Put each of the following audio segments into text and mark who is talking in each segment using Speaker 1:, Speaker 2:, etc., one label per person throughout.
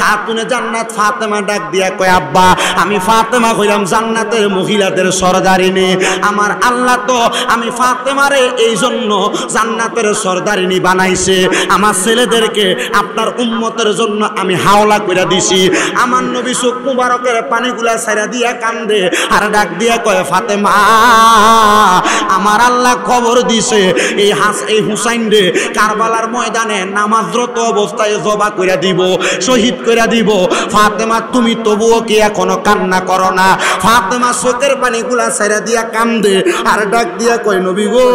Speaker 1: খাতুনে জান্নাত ফাতেমা ডাক দিয়া কয় আব্বা আমি ফাতেমা কইলাম জান্নাতের মহিলাদের সরদারিনী। আমার আল্লাহ তো আমি ফাতেমারে এই জন্য জান্নাতের সরদারিনী বানাইছে। আমার ছেলেদেরকে আপনার উম্মতের জন্য আমি হাওলা কইরা দিছি। আমার নবী চোখ মুবারকের পানিগুলা ছাইরা দিয়া কান্দে আর ডাক দিয়া কয় ফাতেমা আমার আল্লাহ খবর দিছে এই হুসাইন রে কারবালার ময়দানে নামাজরত অবস্থায় জবা কইরা দিব, শহীদ কইরা দিব। ফাতেমা তুমি তবুও কি এখনো কান্না করো না? ফাতেমা চোখের পানিগুলা ছাইরা দিয়া কান্দে আর ডাক দিয়া কয় নবী গো,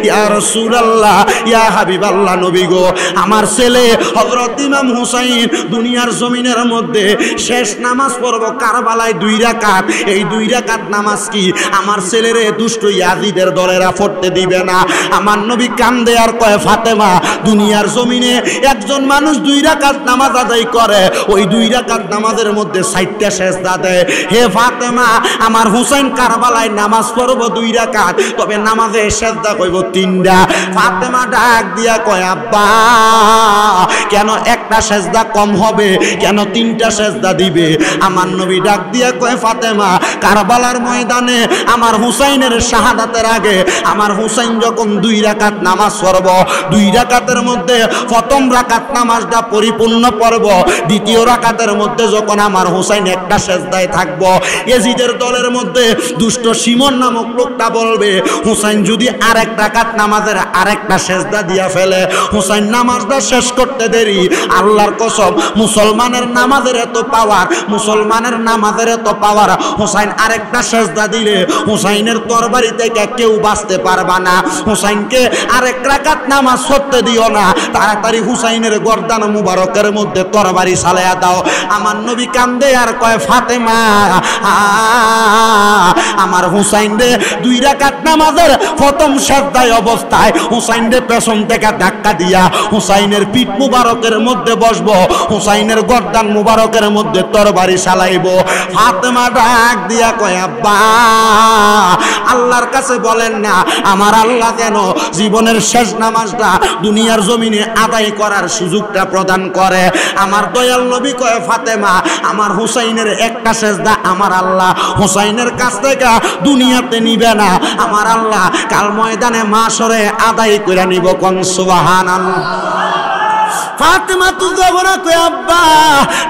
Speaker 1: ইয়া রাসূলুল্লাহ, ইয়া হাবিবাল্লাহ, নবী গো আমার ছেলে হযরত ইমাম হুসাইন দুনিয়ার জমিনের মধ্যে শেষ নামাজ পড়ব কারবালায় 2 রাকাত। এই 2 রাকাত নামাজ কি আমার ছেলেরে দুষ্ট ইয়াজিদের দলেরা পড়তে দিবে না? আমার নবী কান্দে আর কয় ফাতেমা দুনিয়ার জমিনে একজন মানুষ 2 রাকাত নামাজ আদায় করে, ওই 2 রাকাত নামাজের মধ্যে 60টা সেজদা দেয়। হে ফাতেমা আমার হুসাইন কারবালায় নামাজ পড়ব 2 রাকাত, তবে নামাজে সেজদা কইব 3টা। ফাতেমা ডাক দিয়া কয় আব্বা কেন একটা সেজদা কম হবে, কেন 3টা সেজদা দিবে? আমার নবী ডাক দিয়া কয় ফাতেমা কারবালার ময়দানে আমার হুসাইনের শাহাদাতের আগে আমার হুসাইন যখন 2 রাকাত নামাজ পড়ব, 2 রাকাতের মধ্যে প্রথম রাকাত নামাজটা পরিপূর্ণ পড়ব, দ্বিতীয় রাকাতের মধ্যে যখন আমার হুসাইন একটা সেজদায় থাকব, ইয়াজিদের দলের মধ্যে দুষ্ট শিমন নামক লোকটা বলবে হুসাইন যদি আরেক রাকাত নামাজের আরেকটা সেজদা দিয়া ফেলে, হুসাইন নামাজটা শেষ করতে দেরি। আল্লাহর কসম মুসলমানের নামাজের এত পাওয়ার, মুসলমানের নামাজের এত পাওয়ার, হুসাইন আরেকটা সেজদা দিলে হুসাইনের তরবারি থেকে কেউ বাঁচতে পারবা না। হুসাইনকে আরেক রাকাত নামাজ পড়তে দিও না, তাড়াতাড়ি হুসাইনের গর্দান মুবারকের মধ্যে তরবারি চালায়া দাও। আমার নবী কান্দে আর কয় ফাতেমা আমার হুসাইন রে 2 রাকাত নামাজের প্রথম সেজদায় অবস্থায় হুসাইন রে পেছন থেকে ধাক্কা দিয়া হুসাইনের পিঠ মুবারকের মধ্যে বসবো, হুসাইনের গর্দান মুবারকের মধ্যে তরবারি চালাইব। ফাতেমা ডাক দিয়া কয় আব্বা আল্লাহর কাছে বলেন না আমার আল্লাহ যেন জীবনের শেষ নামাজটা দুনিয়ার জমিনে আদায় করার সুযোগটা প্রদান করে। আমার দয়াল নবী কয় ফাতেমা আমার হুসাইনের একটা সেজদা আমার আল্লাহ হুসাইনের কাছ থেকে দুনিয়াতে নিবে না, আমার আল্লাহ কাল ময়দানে মাশরে আদায় করে নিব। কোন সুবহানাল্লাহ। ফাতেমা তো যাবনা কই আব্বা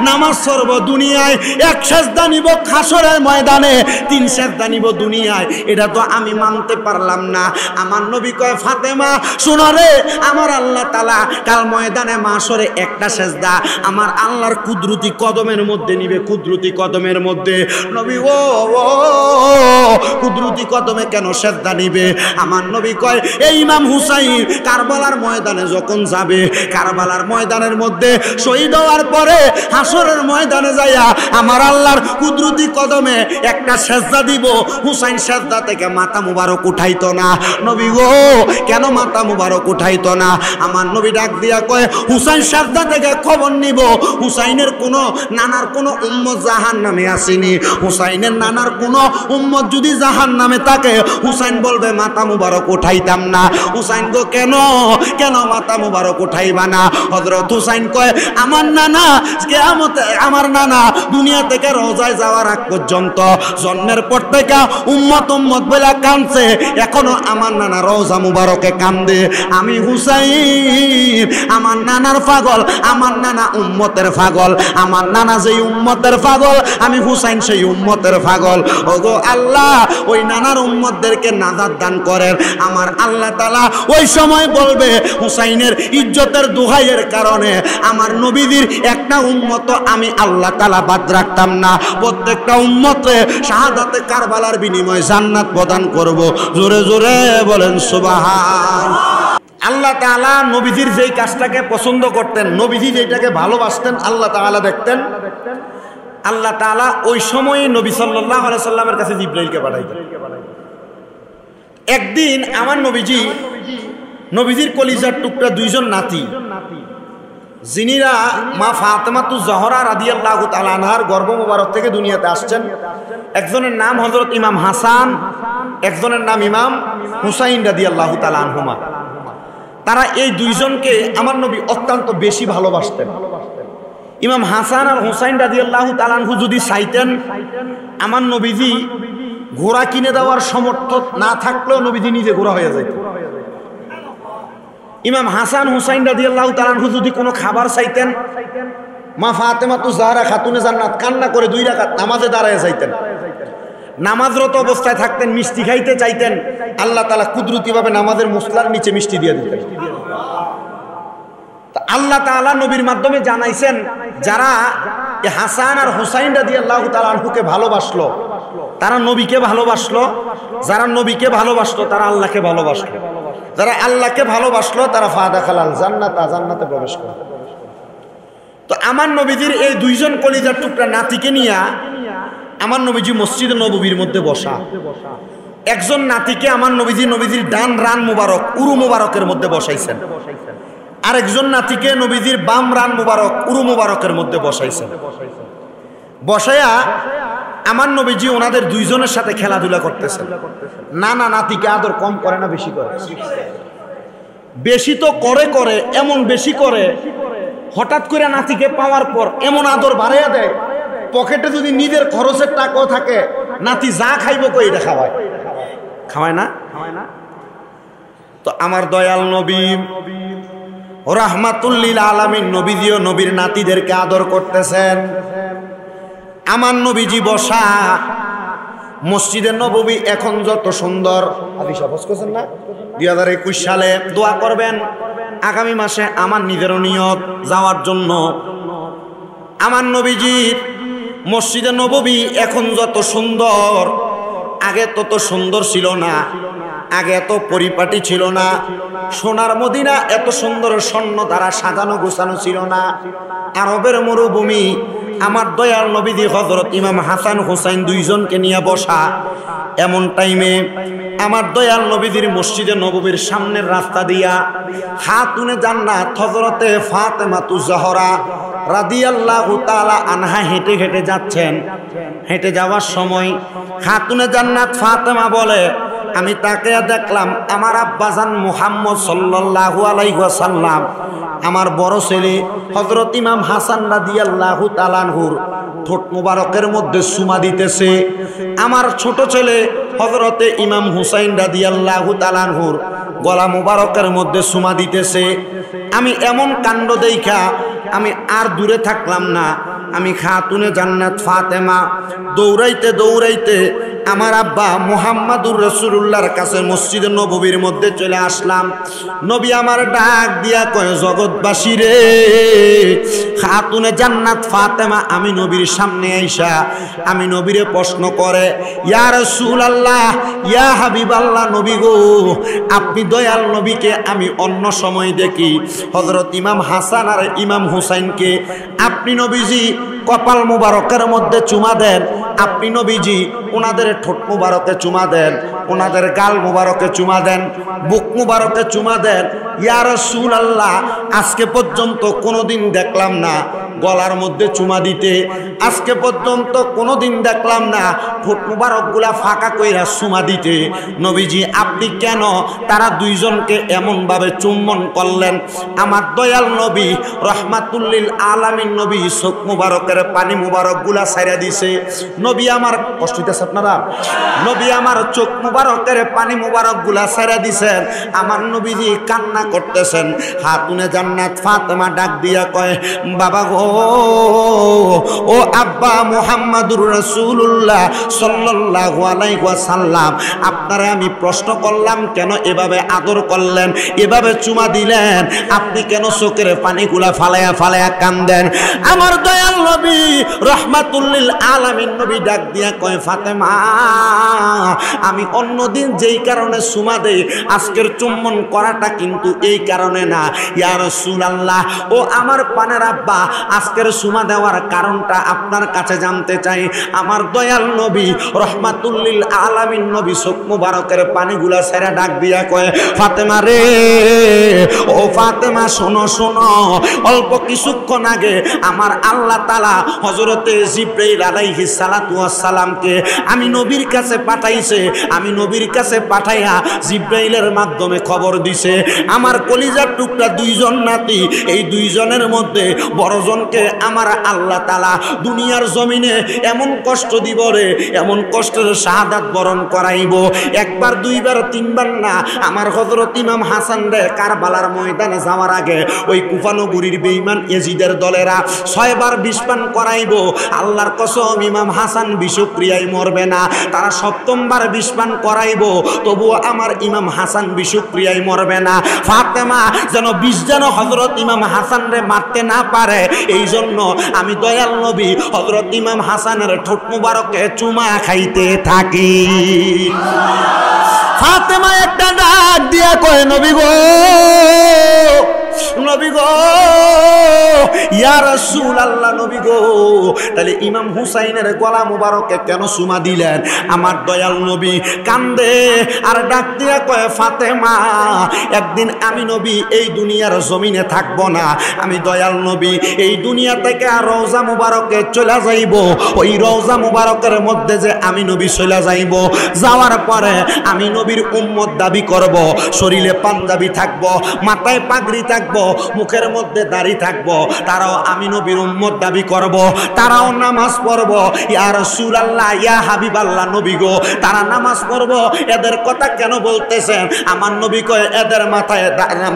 Speaker 1: নামাজ পড়ব দুনিয়ায়, 1 সেজদা নিব হাশরের ময়দানে, 3 সেজদা নিব দুনিয়ায়, এটা তো আমি মানতে পারলাম না। আমার নবী কয় ফাতেমা শোনো রে, আমার আল্লাহ তাআলা কাল ময়দানে মাশরে একটা সেজদা আমার আল্লাহর কুদরতি কদমের মধ্যে নিবে, কুদরতি কদমের মধ্যে। নবী ও কুদরতি কদমে কেন সেজদা নিবে? আমার নবী কয় এই ইমাম হুসাইন কারবালার ময়দানে যখন যাবে, কারবালার ময়দানের মধ্যে শহীদ হওয়ার পরে হাসরের ময়দানে যাইয়া আমার আল্লাহর কুদরতি কদমে একটা সেজদা দিব। হুসাইন সেজদা থেকে মাথা মুবারক উঠাইতো না। নবী গো কেন মাথা মুবারক উঠাইতো না? আমার নবী ডাক দিয়া কয় হুসাইন সেজদা থেকে খবর নিব হুসাইনের কোন নানার কোন উম্মত জাহান্নামে আসেনি, হুসাইনের নানার কোন উম্মত যদি জাহান্নামে থাকে হুসাইন বলবে মাথা মুবারক উঠাইতাম না। হুসাইন গো কেন কেন মাথা মুবারক উঠাইবা না? হযরত হুসাইন কয় আমার নানা কিয়ামতে, আমার নানা দুনিয়া থেকে রোজায় যাওয়ার আগ পর্যন্ত জন্মের পর থেকে উম্মত উম্মত বলে কাঁদছে, এখনো আমার নানা রোজা মুবারকে কান্দে। আমি হুসাইন আমার নানার পাগল, আমার নানা উম্মতের পাগল, আমার নানা যেই উম্মতের পাগল আমি হুসাইন সেই উম্মতের পাগল। ওগো আল্লাহ ওই নানার উম্মতদেরকে নাজাত দান করেন। আমার আল্লাহ তাআলা ওই সময় বলবে হুসাইনের ইজ্জতের দোহাইয়ের কারণে আমার নবীদের একটা উম্মত আমি আল্লাহ তাআলা বাদ রাখতাম না, প্রত্যেকটা উম্মতে শাহাদাতে কারবালার বিনিময়ে জান্নাত প্রদান করব। জোরে জোরে বলেন সুবহান। আল্লাহ তাআলা নবীজির যেই কাজটাকে পছন্দ করতেন, নবীজি যেটাকে ভালোবাসতেন, আল্লাহ তাআলা দেখতেন। আল্লাহ তাআলা ওই সময়ে নবী সাল্লাল্লাহু আলাইহি সাল্লামের কাছে জিবরাইলকে পাঠাইতেন। একদিন আমার নবীজির কলিজার টুকরা 2 জন নাতি, যিনিরা মা ফাতেমাতুজ জহরা রাদিয়াল্লাহু তাআলা আনহার গর্ভ মোবারক থেকে দুনিয়াতে আসছেন। একজনের নাম হযরত ইমাম হাসান, একজনের নাম ইমাম হুসাইন রাদিয়াল্লাহু তাআলা আনহুমা। তারা এই 2 জনকে আমার নবী অত্যন্ত বেশি ভালোবাসতেন। ইমাম হাসান আর হুসাইন রাদিয়াল্লাহু তাআলা আনহু যদি চাইতেন আমার নবীজি ঘোড়া কিনে দেওয়ার সমর্থ না থাকলেও নবীজি নিজে ঘোড়া হয়ে যাইতেন। ইমাম হাসান হুসাইন রাদিয়াল্লাহু তাআলা আনহু যদি কোনো খাবার চাইতেন মা ফাতেমাতু জাহরা খাতুনে জান্নাত কান্না করে 2 রাকাত নামাজে দাঁড়ায় যাইতেন। নামাজরত অবস্থায় থাকতেন, মিষ্টি খাইতে চাইতেন, আল্লাহ তাআলা কুদরতিভাবে নামাজের মুসলার নিচে মিষ্টি দিয়ে দিতেন। আল্লাহ তাআলা নবীর মাধ্যমে জানাইছেন যারা হাসান আর হুসাইন রাদিয়াল্লাহু তাআলা আনহুকে ভালোবাসলো তারা নবীকে ভালোবাসলো, যারা নবীকে ভালোবাসলো তারা আল্লাহকে ভালোবাসলো, যারা আল্লাহকে ভালোবাসলো তারা ফাদাখালাল জান্নাতা জান্নাতে প্রবেশ করলো। তো আমার নবীজির এই 2 জন কলিজার টুকরা নাতিকে নিয়ে আমার নবীজি মসজিদে নববীর মধ্যে বসা। একজন নাতিকে আমার নবীজির ডান রান মুবারক উরু মুবারকের মধ্যে বসাইছেন, আরেকজন নাতিকে নবীজির বাম রান মুবারক উরু মুবারকের মধ্যে বসাইছেন। বসায়া আমার নবীজি ওনাদের 2 জনের সাথে খেলাধুলা করতেছেন। না না, নাতিকে আদর কম করে না বেশি করে? বেশি তো করে এমন বেশি করে হঠাৎ করে নাতিকে পাওয়ার পর এমন আদর বাড়াইয়া দেয়, পকেটে যদি নিজের খরচের টাকাও থাকে নাতি যা খাইব কই এটা খাওয়ায় না। তো আমার দয়াল নবী রাহমাতুল লিল আলামিন নবীজিও নবীর নাতিদেরকে আদর করতেছেন। আমার নবীজি বসা মসজিদে নববী এখন যত সুন্দর, আবিষ্কার করছেন না 2021 সালে দোয়া করবেন আগামী মাসে আমার নিজেরও নিয়ত যাওয়ার জন্য। আমার নবীজির মসজিদে নববী এখন যত সুন্দর, আগে তত সুন্দর ছিল না, আগে এত পরিপাটি ছিল না, সোনার মদিনা এত সুন্দর স্বর্ণ দ্বারা সাজানো গোছানো ছিল না। আরবের মরুভূমি আমার দয়াল নবীজি হযরত ইমাম হাসান হুসাইন 2 জনকে নিয়ে বসা। এমন টাইমে আমার দয়াল নবীজির মসজিদে নববীর সামনের রাস্তা দিয়া খাতুনে জান্নাত হযরতে ফাতেমাতু জাহরা রাদিয়াল্লাহু তাআলা আনহা হেঁটে হেঁটে যাচ্ছেন। হেঁটে যাওয়ার সময় খাতুনে জান্নাত ফাতেমা বলে, আমি তাকে দেখলাম আমার আব্বাজান মুহাম্মদ সাল্লাল্লাহু আলাইহি ওয়াসাল্লাম আমার বড় ছেলে হযরত ইমাম হাসান রাদিয়াল্লাহু তাআলা আনহুর ঠোঁট মুবারকের মধ্যে চুমা দিতেছে। আমার ছোট ছেলে হযরতে ইমাম হুসাইন রাদিয়াল্লাহু তাআলা আনহুর গলা মুবারকের মধ্যে চুমা দিতেছে। আমি এমন কাণ্ড দেখা আমি আর দূরে থাকলাম না। আমি খাতুনে জান্নাত ফাতেমা দৌড়াইতে দৌড়াইতে আমার আব্বা মুহাম্মাদুর রাসূলুল্লাহর কাছে মসজিদে নববীর মধ্যে চলে আসলাম। নবী আমার ডাক দিয়া কয়, জগৎবাসী রে, খাতুনে জান্নাত ফাতেমা আমি নবীর সামনে আইসা আমি নবীরে প্রশ্ন করে, ইয়া রাসূলুল্লাহ, ইয়া হাবিবাল্লাহ, নবী গো, আপনি দয়াল নবীকে আমি অন্য সময় দেখি হযরত ইমাম হাসান আর ইমাম হুসাইনকে আপনি নবীজি কপাল মুবারকের মধ্যে চুমা দেন, আপনি নবীজি ওনাদের ঠোঁট মুবারকে চুমা দেন, ওনাদের গাল মুবারকে চুমা দেন, বুক মুবারকে চুমা দেন। ইয়া রাসূলুল্লাহ, আজকে পর্যন্ত কোনোদিন দেখলাম না গলার মধ্যে চুমা দিতে, আজকে পর্যন্ত কোনোদিন দেখলাম না ঠোঁট মুবারকগুলা ফাঁকা কইরা চুমা দিতে। নবীজি আপনি কেন তারা 2 জনকে এমনভাবে চুম্বন করলেন? আমার দয়াল নবী রাহমাতুল লিল আলামিন নবী চোখ মুবারকের পানি মুবারকগুলা ছাইরা দিছে। নবী আমার কষ্ট হইতেছে আপনারা, নবী আমার চোখ মুবারকের পানি মুবারকগুলা ছাইরা দিছেন। আমার নবীজি কান্না করতেছেন। খাতুনে জান্নাত ফাতেমা ডাক দিয়া কয়, বাবা গো, ও আব্বা মুহাম্মাদুর রাসূলুল্লাহ সাল্লাল্লাহু আলাইহি ওয়াসাল্লাম, আপনারে আমি প্রশ্ন করলাম কেন এভাবে আদর করলেন, এভাবে চুমা দিলেন, আপনি কেন চোখের পানিগুলা ফালায়া ফালায়া কান্দেন? আমার দয়াল নবী রাহমাতুল লিল আলামিন নবী ডাক দিয়া কয়, ফাতেমা, আমি অন্যদিন যেই কারণে চুমা দেই আজকের চুম্বন করাটা কিন্তু এই কারণে না। ইয়া রাসূলুল্লাহ, ও আমার পানের আব্বা, আজকের চুমা দেওয়ার কারণটা আপনার কাছে জানতে চাই। আমার দয়াল নবী রাহমাতুল লিল আলামিন নবী চোখ মুবারকের পানিগুলা ছেড়ে ডাক দিয়া কয়, ফাতেমা রে, ও ফাতেমা, শোনো শোনো, অল্প কিছুক্ষণ আগে আমার আল্লাহ তাআলা হযরতে জিবরাইল আলাইহিস সালাতু ওয়াস সালামকে আমি নবীর কাছে পাঠাইছে। আমি নবীর কাছে পাঠাইয়া জিবরাইলের মাধ্যমে খবর দিছে আমার কলিজার টুকরা 2 জন নাতি, এই 2 জনের মধ্যে বড়জন বর্তমানকে আমার আল্লাহ তাআলা দুনিয়ার জমিনে এমন কষ্ট দিব রে, এমন কষ্টের শাহাদাত বরণ করাইব, একবার দুইবার তিনবার না। আমার হযরত ইমাম হাসান রে কারবালার ময়দানে যাওয়ার আগে ওই কুফানগরীর বেঈমান ইয়াজিদের দলেরা 6 বার বিষ পান করাইব। আল্লাহর কসম ইমাম হাসান বিষক্রিয়ায় মরবে না, তারা 7ম বার বিষ পান করাইব, তবুও আমার ইমাম হাসান বিষক্রিয়ায় মরবে না। ফাতেমা যেন বিষ যেন হযরত ইমাম হাসান রে মারতে না পারে, এই জন্য আমি দয়াল নবী হযরত ইমাম হাসানের ঠোঁট মুবারকে চুমা খাইতে থাকি। ফাতেমা একটা ডাক দিয়া কয়, নবী গো, নবী গো, ইয়া রাসূলুল্লাহ, নবী গো, তাহলে ইমাম হুসাইনের গলা মুবারকে কেন চুমা দিলেন? আমার দয়াল নবী কান্দে আর ডাক দিয়া কয়, ফাতেমা, একদিন আমি নবী এই দুনিয়ার জমিনে থাকব না, আমি দয়াল নবী এই দুনিয়া থেকে রওজা মুবারকে চলে যাইব। ওই রওজা মুবারকের মধ্যে যে আমি নবী চলে যাইব, যাওয়ার পরে আমি নবীর উম্মত দাবি করব, শরীরে পাঞ্জাবি থাকব, মাথায় পাগড়ি থাকব, মুখের মধ্যে দাড়ি থাকব, তারাও আমি নবীর উম্মত দাবি করব, তারাও নামাজ পড়ব। ইয়া রাসূলুল্লাহ, ইয়া হাবিবাল্লাহ, নবী গো, তারা নামাজ পড়ব, এদের কথা কেন বলতেছেন? আমার নবী কয়, এদের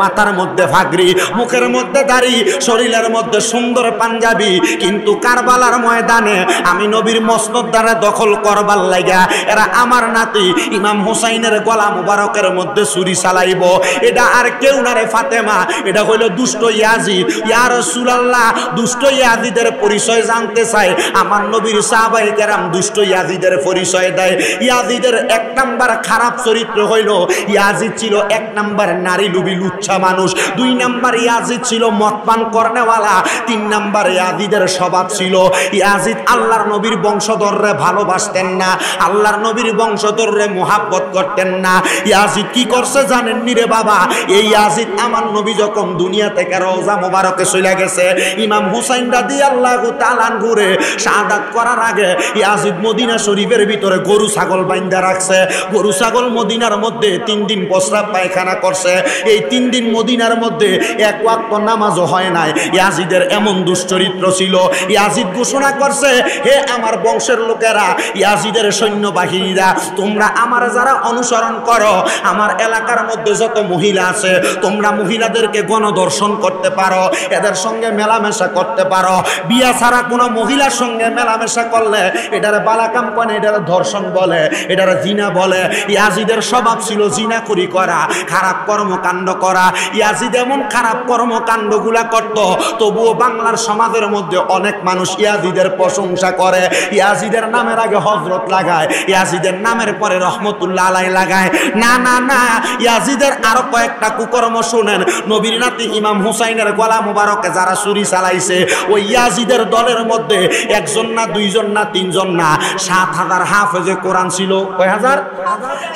Speaker 1: মাথার মধ্যে পাগড়ি, মুখের মধ্যে দাড়ি, শরীরের মধ্যে সুন্দর পাঞ্জাবি, কিন্তু কারবালার ময়দানে আমি নবীর মসনদ দ্বারা দখল করবার লাগা এরা আমার নাতি ইমাম হুসাইনের গলা মুবারকের মধ্যে ছুরি চালাইব। এটা আর কেউ না রে ফাতেমা, এটা হইল দুষ্ট ইয়াজিদ। ইয়া রাসূলুল্লাহ, দুষ্ট ইয়াজিদের পরিচয় জানতে চাই? আমার নবীর সাহাবায়ে কেরাম দুষ্ট ইয়াজিদের পরিচয় দেয়। ইয়াজিদের 1 নাম্বার খারাপ চরিত্র হইল, ইয়াজিদ ছিল 1 নাম্বার নারী লুবি লুচ্ছা মানুষ, 2 নাম্বার ইয়াজিদ ছিল মদ পান করনেওয়ালা, 3 নাম্বার ইয়াজিদের স্বভাব ছিল ইয়াজিদ আল্লাহর নবীর বংশধররে ভালোবাসতেন না, আল্লাহর নবীর বংশধররে মুহাব্বত করতেন না। ইয়াজিদ কি করছে জানেন নি রে বাবা? এই ইয়াজিদ আমার নবী যখন দুনিয়া থেকে রওজা মোবারকে চলে গেছে, ইমাম হুসাইন রাদিয়াল্লাহু তাআলা আনহুরে শাহাদাত করার আগে ইয়াজিদ মদিনা শরীফের ভিতরে গরু ছাগল বাইন্ধা রাখছে। গরু ছাগল মদিনার মধ্যে 3 দিন প্রস্রাব পায়খানা করছে। এই 3 দিন মদিনার মধ্যে 1 ওয়াক্ত নামাজও হয় নাই। ইয়াজিদের এমন দুশ্চরিত্র ছিল। ইয়াজিদ ঘোষণা করছে, হে আমার বংশের লোকেরা, ইয়াজিদের সৈন্যবাহিনীরা, তোমরা আমার যারা অনুসরণ করো, আমার এলাকার মধ্যে যত মহিলা আছে, তোমরা মহিলাদেরকে গণধর্ষণ করতে পারো, এদের সঙ্গে মেলামেশা করতে পারো। বিয়া ছাড়া কোনো মহিলার সঙ্গে মেলামেশা করলে এটারে বালাকাম বলে, এটারে ধর্ষণ বলে, এটারে জিনা বলে। ইয়াজিদের স্বভাব ছিল জিনাকুরি করা, খারাপ কর্মকাণ্ড করা। ইয়াজিদ এমন খারাপ কর্মকাণ্ডগুলা করত, তবুও বাংলার সমাজের মধ্যে অনেক মানুষ ইয়াজিদের প্রশংসা করে। ইয়াজিদের নামের আগে হযরত লাগায়, ইয়াজিদের নামের পরে রহমতুল্লাহ আলাইহি লাগায়। না না না, ইয়াজিদের আরো কয়েকটা কুকর্ম শুনেন। নবীর নাতি ইমাম হুসাইনের গলা মুবারকে যারা ছুরি চালাইছে, ওই ইয়াজিদের দলের মধ্যে 1 জন না 2 জন না 3 জন না, 7000 হাফেজে কোরআন ছিল। কয় হাজার?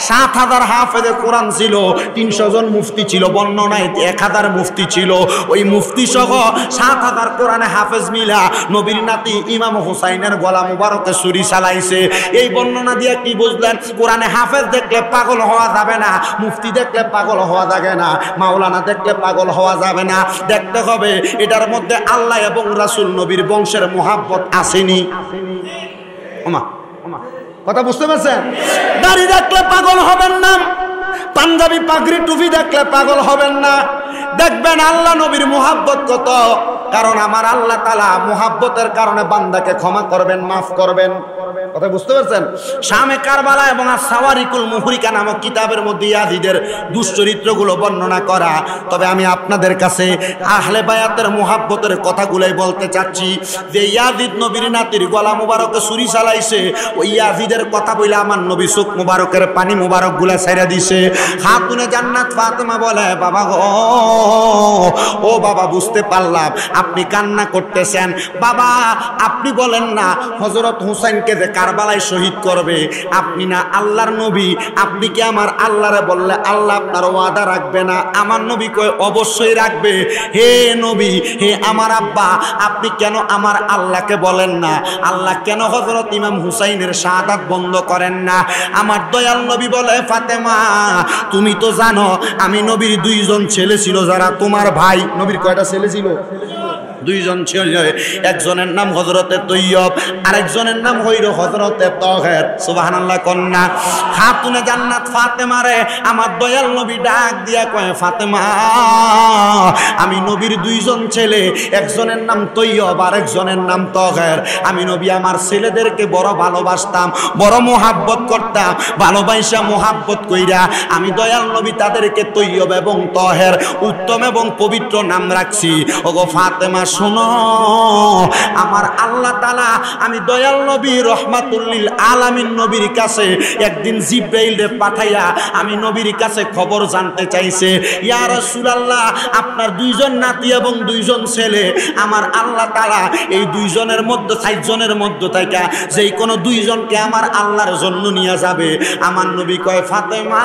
Speaker 1: 7000 হাফেজে কোরআন ছিল। 300 জন মুফতি ছিল, বর্ণনায় 1000 মুফতি ছিল। ওই মুফতি সহ 7000 কোরআনে হাফেজ মিলা নবীর নাতি ইমাম হুসাইনের গলা মুবারকে ছুরি চালাইছে। এই বর্ণনা দিয়ে কি বুঝলেন? কোরআনে হাফেজ দেখলে পাগল হওয়া যাবে না, মুফতি দেখলে পাগল হওয়া যাবে না, মাওলানা দেখলে পাগল হওয়া যাবে না। দেখতে হবে এটার মধ্যে আল্লাহ এবং রাসূল নবীর বংশের মুহাব্বত আসেনি। ওমা কথা বুঝতে পারছেন? দাড়ি দেখলে পাগল হবেন না, পাঞ্জাবি পাগড়ি টুপি দেখলে পাগল হবেন না। দেখবেন আল্লাহ নবীর মুহাব্বত কত, কারণ আমার আল্লাহ তাআলা মুহাব্বতের কারণে বান্দাকে ক্ষমা করবেন, মাফ করবেন। কথা বুঝতে পারছেন? শামে কারবালা এবং সাওয়ারিকুল মুহরিকা নামক কিতাবের মধ্যে ইয়াজিদের দুশ্চরিত্রগুলো বর্ণনা করা। তবে আমি আপনাদের কাছে আহলে বায়াতের মুহাব্বতের কথাগুলোই বলতে চাচ্ছি, যে ইয়াজিদ নবীর নাতির গলা মুবারকে ছুরি চালাইছে, ওই ইয়াজিদের কথা বলে আমার নবী চোখ মুবারকের পানি মুবারকগুলা ছাইরা দিছে। খাতুনে জান্নাত ফাতেমা বলে, বাবা গো, ও বাবা, বুঝতে পারলাম আপনি কান্না করতেছেন। বাবা, আপনি বলেন না হযরত হুসাইনকে যে কারবালায় শহীদ করবে, আপনি না আল্লাহর নবী, আপনি কি আমার আল্লাহরে বললে আল্লাহ আপনার ওয়াদা রাখবে না? আমার নবী কয়, অবশ্যই রাখবে। হে নবী, হে আমার আব্বা, আপনি কেন আমার আল্লাহকে বলেন না? আল্লাহ কেন হযরত ইমাম হুসাইনের শাহাদাত বন্ধ করেন না? আমার দয়াল নবী বলে, ফাতেমা, তুমি তো জানো আমি নবীর 2 জন ছেলে ছিল যারা তোমার ভাই। নবীর কয়টা ছেলে ছিল? দুইজন ছিল, একজনের নাম হযরতে তৈয়ব, আরেকজনের নাম হইল হযরতে তাহের। সুবহানাল্লাহ কন্যা খাতুনে জান্নাত ফাতেমারে আমার দয়াল নবী ডাক দিয়া কয়, ফাতেমা আমি নবীর দুইজন ছেলে, একজনের নাম তৈয়ব আর একজনের নাম তাহের। আমি নবী আমার ছেলেদেরকে বড় ভালোবাসতাম, বড় মোহাব্বত করতাম, ভালোবাসা মোহাব্বত কইরা আমি দয়াল নবী তাদেরকে তৈয়ব এবং তাহের উত্তম এবং পবিত্র নাম রাখছি। ওগো ফাতেমা শোনো, আমার আল্লাহ তাআলা আমি দয়াল নবী রহমাতুল লিল আলামিন নবীর কাছে একদিন জিবরাইলকে পাঠাইয়া আমি নবীর কাছে খবর জানতে চাইছে, ইয়া রাসূলুল্লাহ আপনার দুইজন নাতি এবং দুইজন ছেলে, আমার আল্লাহ তাআলা এই দুইজনের মধ্যে ৬০ জনের মধ্যে থেকে যেই কোনো দুইজনকে আমার আল্লাহর জন্য নিয়ে যাবে। আমার নবী কয়, ফাতেমা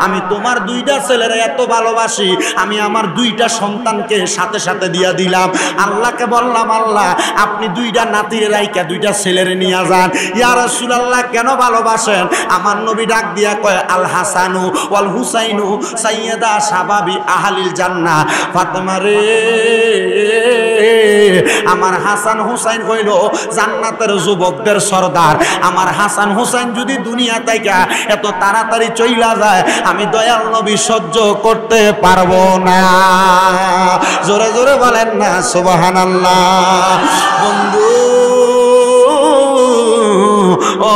Speaker 1: আমি তোমার দুইটা ছেলের এত ভালোবাসি, আমি আমার দুইটা সন্তানকে সাথে সাথে দিয়া দিলাম। আল্লাহকে বললাম, আল্লাহ আপনি দুইটা নাতির রাইকা দুইটা ছেলের নিয়ে যান। ইয়া রাসূলুল্লাহ কেন ভালোবাসেন? আমার নবী ডাক দিয়া কয়, আল হাসানু ওয়াল হুসাইনু সাইয়্যিদা শাবাবি আহলিল জান্নাহ। ফাতেমা রে, আমার হাসান হুসাইন হইল জান্নাতের যুবকদের সরদার। আমার হাসান হুসাইন যদি দুনিয়া থেকে এত তাড়াতাড়ি চইলা যায়, আমি দয়াল নবী সহ্য করতে পারবো না। জোরে জোরে বলেন না সুবহানাল্লাহ। বন্ধু ও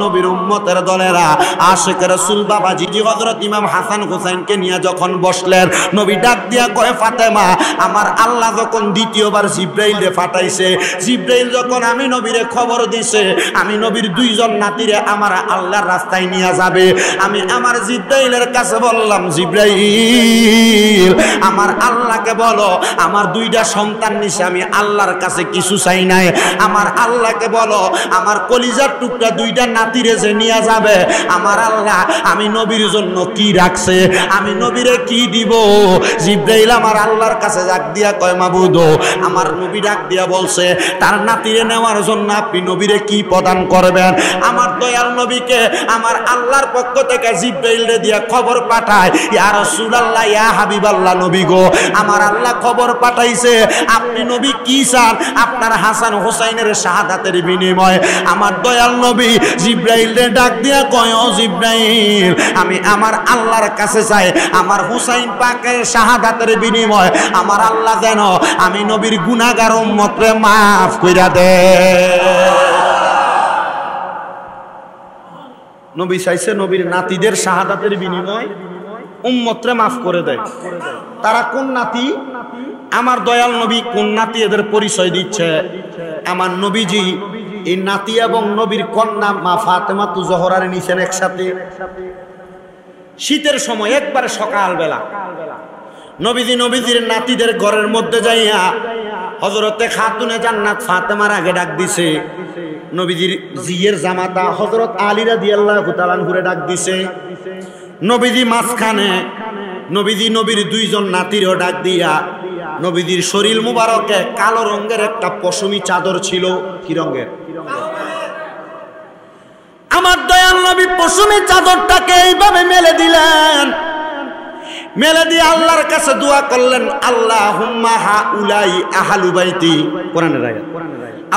Speaker 1: নবীর উম্মতের দলেরা, আশিক রাসূল বাবাজি হযরত ইমাম হাসান হুসাইনকে নিয়ে যখন বসলেন, নবী ডাক দিয়া কয়, ফাতেমা আমার আল্লাহ যখন দ্বিতীয়বার জিবরাইলকে পাঠাইছে, জিবরাইল যখন আমি নবীরে খবর দিছে আমি নবীর দুইজন নাতিরে আমার আল্লাহর রাস্তায় নিয়ে যাবে, আমি আমার জিবরাইলের কাছে বললাম, জিবরাইল আমার আল্লাহকে বলো আমার দুইটা সন্তান নিছে, আমি আল্লাহর কাছে কিছু চাই নাই, আমার আল্লাহকে বলো আমার কলিজার টুকরা দুইটা নাতিরে যে নিয়ে যাবে, আমার আল্লাহ আমি নবীর জন্য কি রাখছে, আমি নবীরে কি দিব। জিবরাইল আমার আল্লাহর কাছে ডাক দিয়া কয়, মাবুদ আমার নবী ডাক দিয়া বলছে তার নাতিরে নেওয়ার জন্য আপনি নবীরে কি প্রদান করবেন। আমার দয়াল নবীকে আমার আল্লাহর পক্ষ থেকে জিবরাইলরে দিয়া খবর পাঠায়, ইয়া রাসূলুল্লাহ ইয়া হাবিবাল্লাহ নবী গো, আমার আল্লাহ খবর পাঠাইছে আপনি নবী কি চান, আপনার হাসান হুসাইনের শাহাদাতের বিনিময়ে। আমার দয়াল নবী জিবরাইলরে ডাক দিয়া কয়, ও জিবরাইল আমি আমার আল্লাহর কাছে চাই আমার হুসাইন পাকের শাহাদাতের বিনিময় আমার আল্লাহ যেন আমি নবীর গুনাহগার উম্মতরে মাফ কইরা দেয়। নবী চাইছে নবীর নাতিদের শাহাদাতের বিনিময় উম্মতরে মাফ করে দেয়। তারা কোন নাতি? আমার দয়াল নবী কোন নাতি এদের পরিচয় দিচ্ছে। আমার নবীজি এই নাতি এবং নবীর কন্যা মা ফাতেমা তু জহরার নিছেন একসাথে শীতের সময় একবারে সকালবেলা। নবীজির নাতিদের ঘরের মধ্যে যাইয়া হযরতে খাতুনে জান্নাত ফাতেমার আগে ডাক দিছে। নবীজির জিয়ের জামাতা হযরত আলী রাদিয়াল্লাহু তাআলা আনহুরে ডাক দিছে। নবীজি মাঝখানে, নবীর দুইজন নাতিরও ডাক দিয়া, নবীজির শরীর মুবারকে কালো রঙের একটা পশমি চাদর ছিল। কি রঙের? আমার দয়াল নবী পশমি চাদরটাকে এইভাবে মেলে দিলেন, মেলে দিয়ে আল্লাহর কাছে দোয়া করলেন, আল্লাহুম্মা হাউলাই আহলু বাইতি। কোরআনের আয়াত,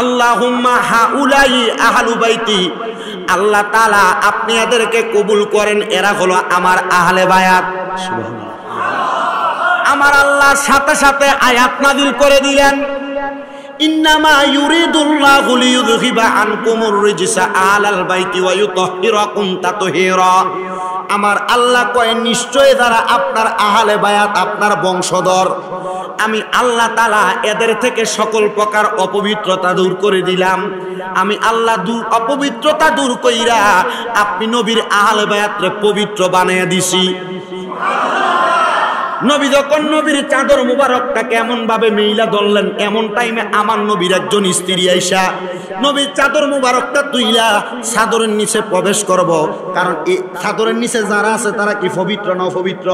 Speaker 1: আল্লাহুম্মা হাউলাই আহলু বাইতি, আল্লাহ তাআলা আপনি এদেরকে কবুল করেন, এরা হলো আমার আহলে বায়াত। সুবহানাল্লাহ। আমার আল্লাহ সাথে সাথে আয়াত নাযিল করে দিলেন, ইন্নামা ইউরিদুল্লাহু লিইউযহিবা আনকুমুর রিজসা আলাল বাইতি ওয়া ইউতাহহিরাকুম তাতহীরা। আমার আল্লাহ কয় নিশ্চয় যারা আপনার আহলে বায়াত, আপনার বংশধর, আমি আল্লাহ তাআলা এদের থেকে সকল প্রকার অপবিত্রতা দূর করে দিলাম। আমি আল্লাহ অপবিত্রতা দূর কইরা আপনি নবীর আহলে বায়াতরে পবিত্র বানাইয়া দিছি। নবী যখন নবীর চাদর মুবারকটাকে এমন ভাবে মেইলা ধরলেন, এমন টাইমে আমার নবীর একজন স্ত্রী আইসা নবীর চাদর মুবারকটা তুইলা চাদরের নিচে প্রবেশ করব, কারণ এই চাদরের নিচে যারা আছে তারা কি পবিত্র না অপবিত্র?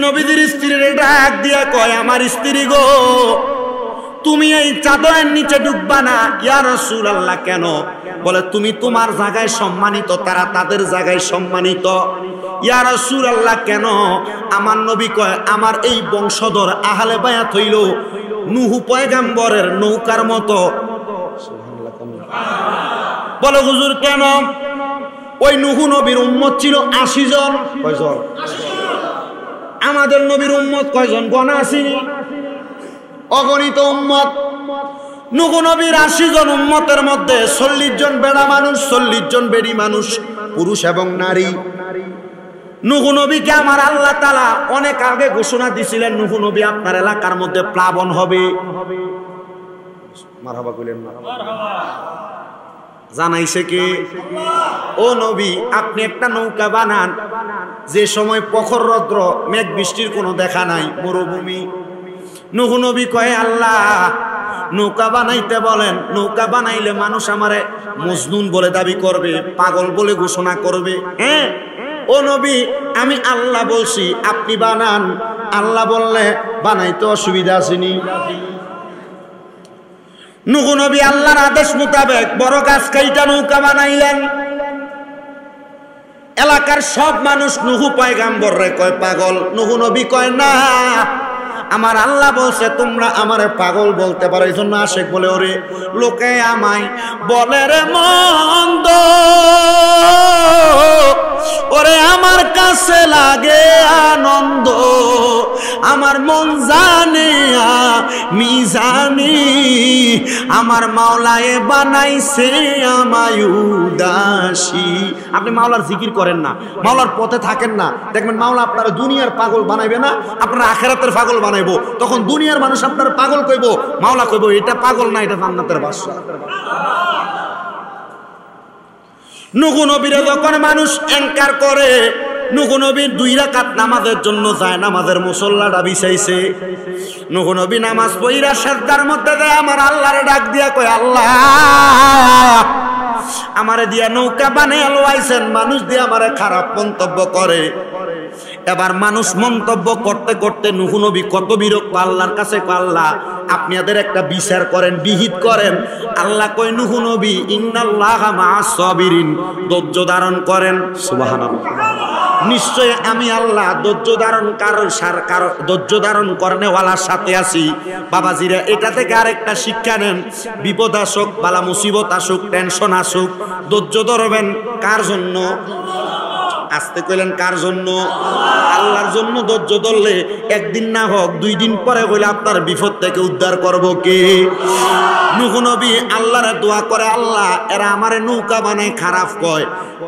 Speaker 1: নবীজির স্ত্রীর ডাক দিয়া কয়, আমার স্ত্রী গো, তুমি এই চাদরের নিচে ঢুকবা না। ইয়া রাসূলুল্লাহ কেন? বলে তুমি তোমার জায়গায় সম্মানিত, তারা তাদের জায়গায় সম্মানিত। ইয়া রাসূলুল্লাহ কেন? আমার নবী কয় আমার এই বংশধর আহলে বায়াত হইল নূহ পয়গম্বরের নৌকার মতো। বলে হুজুর কেন? ওই নূহ নবীর উম্মত ছিল 80 জন। কয়জন? আমাদের নবীর উম্মত কয়জন গণা আসেনি? অগণিত উম্মত। নূহ নবীর 80 জন উম্মতের মধ্যে 40 জন বেড়া মানুষ, 40 জন বেড়ি মানুষ, পুরুষ এবং নারী। নূহ নবীকে আমার আল্লাহ তাআলা অনেক আগে ঘোষণা দিয়েছিলেন, নূহ নবী আপনার এলাকার মধ্যে প্লাবন হবে। মারহাবা কইলেন না? জানাইছে কে? ও নবী আপনি একটা নৌকা বানান, যে সময় প্রখর রৌদ্র, মেঘ বৃষ্টির কোনো দেখা নাই, মরুভূমি। নূহ নবী কয় আল্লাহ নৌকা বানাইতে বলেন, নৌকা বানাইলে মানুষ আমারে মজনুন বলে দাবি করবে, পাগল বলে ঘোষণা করবে। হ্যাঁ ও নবী আমি আল্লাহ বলছি আপনি বানান। আল্লাহ বললে বানাইতে অসুবিধা আসেনি। নূহ নবী আল্লাহর আদেশ মোতাবেক বড় গাছ কাইটা নৌকা বানাইলেন। এলাকার সব মানুষ নূহ পয়গম্বর রে কয় পাগল। নূহ নবী কয় না, আমার আল্লাহ বলছে তোমরা আমারে পাগল বলতে পারো, এই জন্য আশেক বলে ওরে লোকে আমায় বলে রে মন্দ, ওরে আমার কাছে লাগে আনন্দ, আমার মন জানে আমি জানি, আমার মাওলায়ে বানাইছে আমায় উদাসী। আপনি মাওলার জিকির করেন না, মাওলার পথে থাকেন না, দেখবেন মাওলা আপনার দুনিয়ার পাগল বানাইবে না, আপনার আখিরাতের পাগল বানাইবো। তখন দুনিয়ার মানুষ আপনার পাগল কইবো, মাওলা কইবো এটা পাগল না, এটা জান্নাতের বাদশা। নূহ নবীরে যখন মানুষ এনকার করে, নূহ নবীর 2 রাকাত নামাজের জন্য যায়, নামাজের মুসল্লাটা বিছাইছে। নূহ নবী নামাজ পড়িরা সিজদার মধ্যে যায়, আমার আল্লাহরে ডাক দিয়া কয় আল্লাহ আমারে দিয়া নৌকা বানায় লওয়াইছেন, মানুষ দিয়ে আমারে খারাপ মন্তব্য করে। এবার মানুষ মন্তব্য করতে করতে নূহ নবী কত বিরক্ত, আল্লাহর কাছে কয় আল্লাহ আপনি এদের একটা বিচার করেন, বিহিত করেন। আল্লাহ কয় নূহ নবী ইন্নাল্লাহা মা'আস সাবিরিন, ধৈর্য ধারণ করেন। সুবহানাল্লাহ। নিশ্চয় আমি আল্লাহ ধৈর্য ধারণ ধৈর্য ধারণ করেনওয়ালার সাথে আছি। বাবাজিরা এটা থেকে আরেকটা শিক্ষা নেন, বিপদ আসুক, বালা মুসিবত আসুক, টেনশন আসুক, ধৈর্য ধরবেন কার জন্য? আসতে কইলেন কার জন্য? আল্লাহর জন্য। ধৈর্য ধরলে একদিন না হোক 2 দিন পরে হইলে আপনার বিপদ থেকে উদ্ধার করব কে? নূহ নবী আল্লাহরে দোয়া করে আল্লাহ এরা আমারে নৌকা বানায় খারাপ কয়।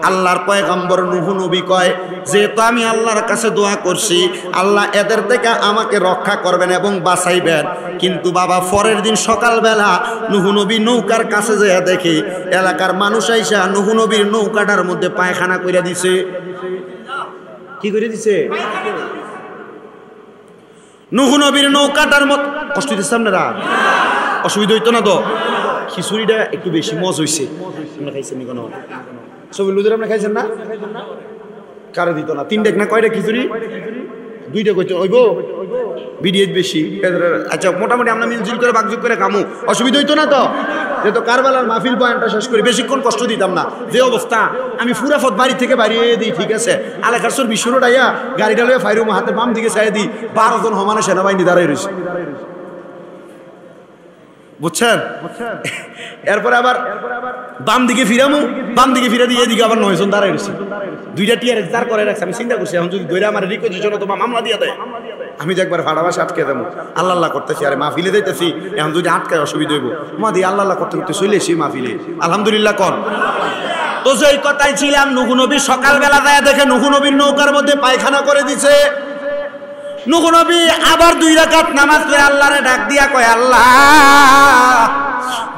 Speaker 1: আল্লাহর পয়গম্বর নূহ নবী কয় যেহেতু আমি আল্লাহর কাছে দোয়া করছি আল্লাহ এদের থেকে আমাকে রক্ষা করবেন এবং বাঁচাইবেন। কিন্তু বাবা পরের দিন সকালবেলা নূহ নবী নৌকার কাছে যেয়ে দেখে এলাকার মানুষ আইসা নূহ নবীর নৌকাটার মধ্যে পায়খানা কইরা দিছে। কি করে দিছে? নূহ নবীর নৌকাটার মত কষ্ট দিচ্ছে আপনারা? অসুবিধা হইতো না তো? খিচুড়িটা একটু বেশি মজ হইছে। আপনারা খাইছেন নি? কোনো সব লুদের আপনি খাইছেন না? কারে দিত না? 3টা না কয়টা খিচুড়ি? 2টা কইতো হইব বিডিএস বেশি। আচ্ছা মোটামুটি আমরা মিলজুল করে বাগযোগ করে খামু, অসুবিধা হইতো না তো? যেহেতু কারবালার মাহফিল পয়েন্টটা শেষ করি, বেশিক্ষণ কষ্ট দিতাম না। যে অবস্থা আমি ফুরাফত বাড়ি থেকে বাড়িয়ে দিই, ঠিক আছে এলাকার সর বিশ্বরোড আইয়া গাড়িটা লইয়া ফাইরুম হাতের বাম দিকে চাই দিই, 12 জন সমানে সেনাবাহিনী দাঁড়াই রয়েছে, বুঝছেন? এরপরে আবার বাম দিকে ফিরামু, বাম দিকে ফিরে দিয়ে এদিকে আবার 9 জন দাঁড়াই রয়েছে। 2টা টিয়ার দাঁড় করে রাখছে। আমি চিন্তা করছি এখন যদি দৈরা আমার রিকোয়েশন তোমার মামলা দিয়ে দেয়, আমি যে একবার ফাড়াবাসে আটকে দেবো। আল্লাহ আল্লাহ করতেছি, আরে মাহফিলে যাইতেছি, এখন যদি আটকায় অসুবিধা হইব। মা দিয়ে আল্লাহ আল্লাহ করতে করতে চলে এসি মাহফিলে, আলহামদুলিল্লাহ কর। তো যেই কথাই ছিলাম, নূহ নবী সকালবেলা যায় দেখে নূহ নবীর নৌকার মধ্যে পায়খানা করে দিছে। নূহ নবী আবার 2 রাকাত নামাজ পড়ে আল্লাহরে ডাক দিয়া কয় আল্লাহ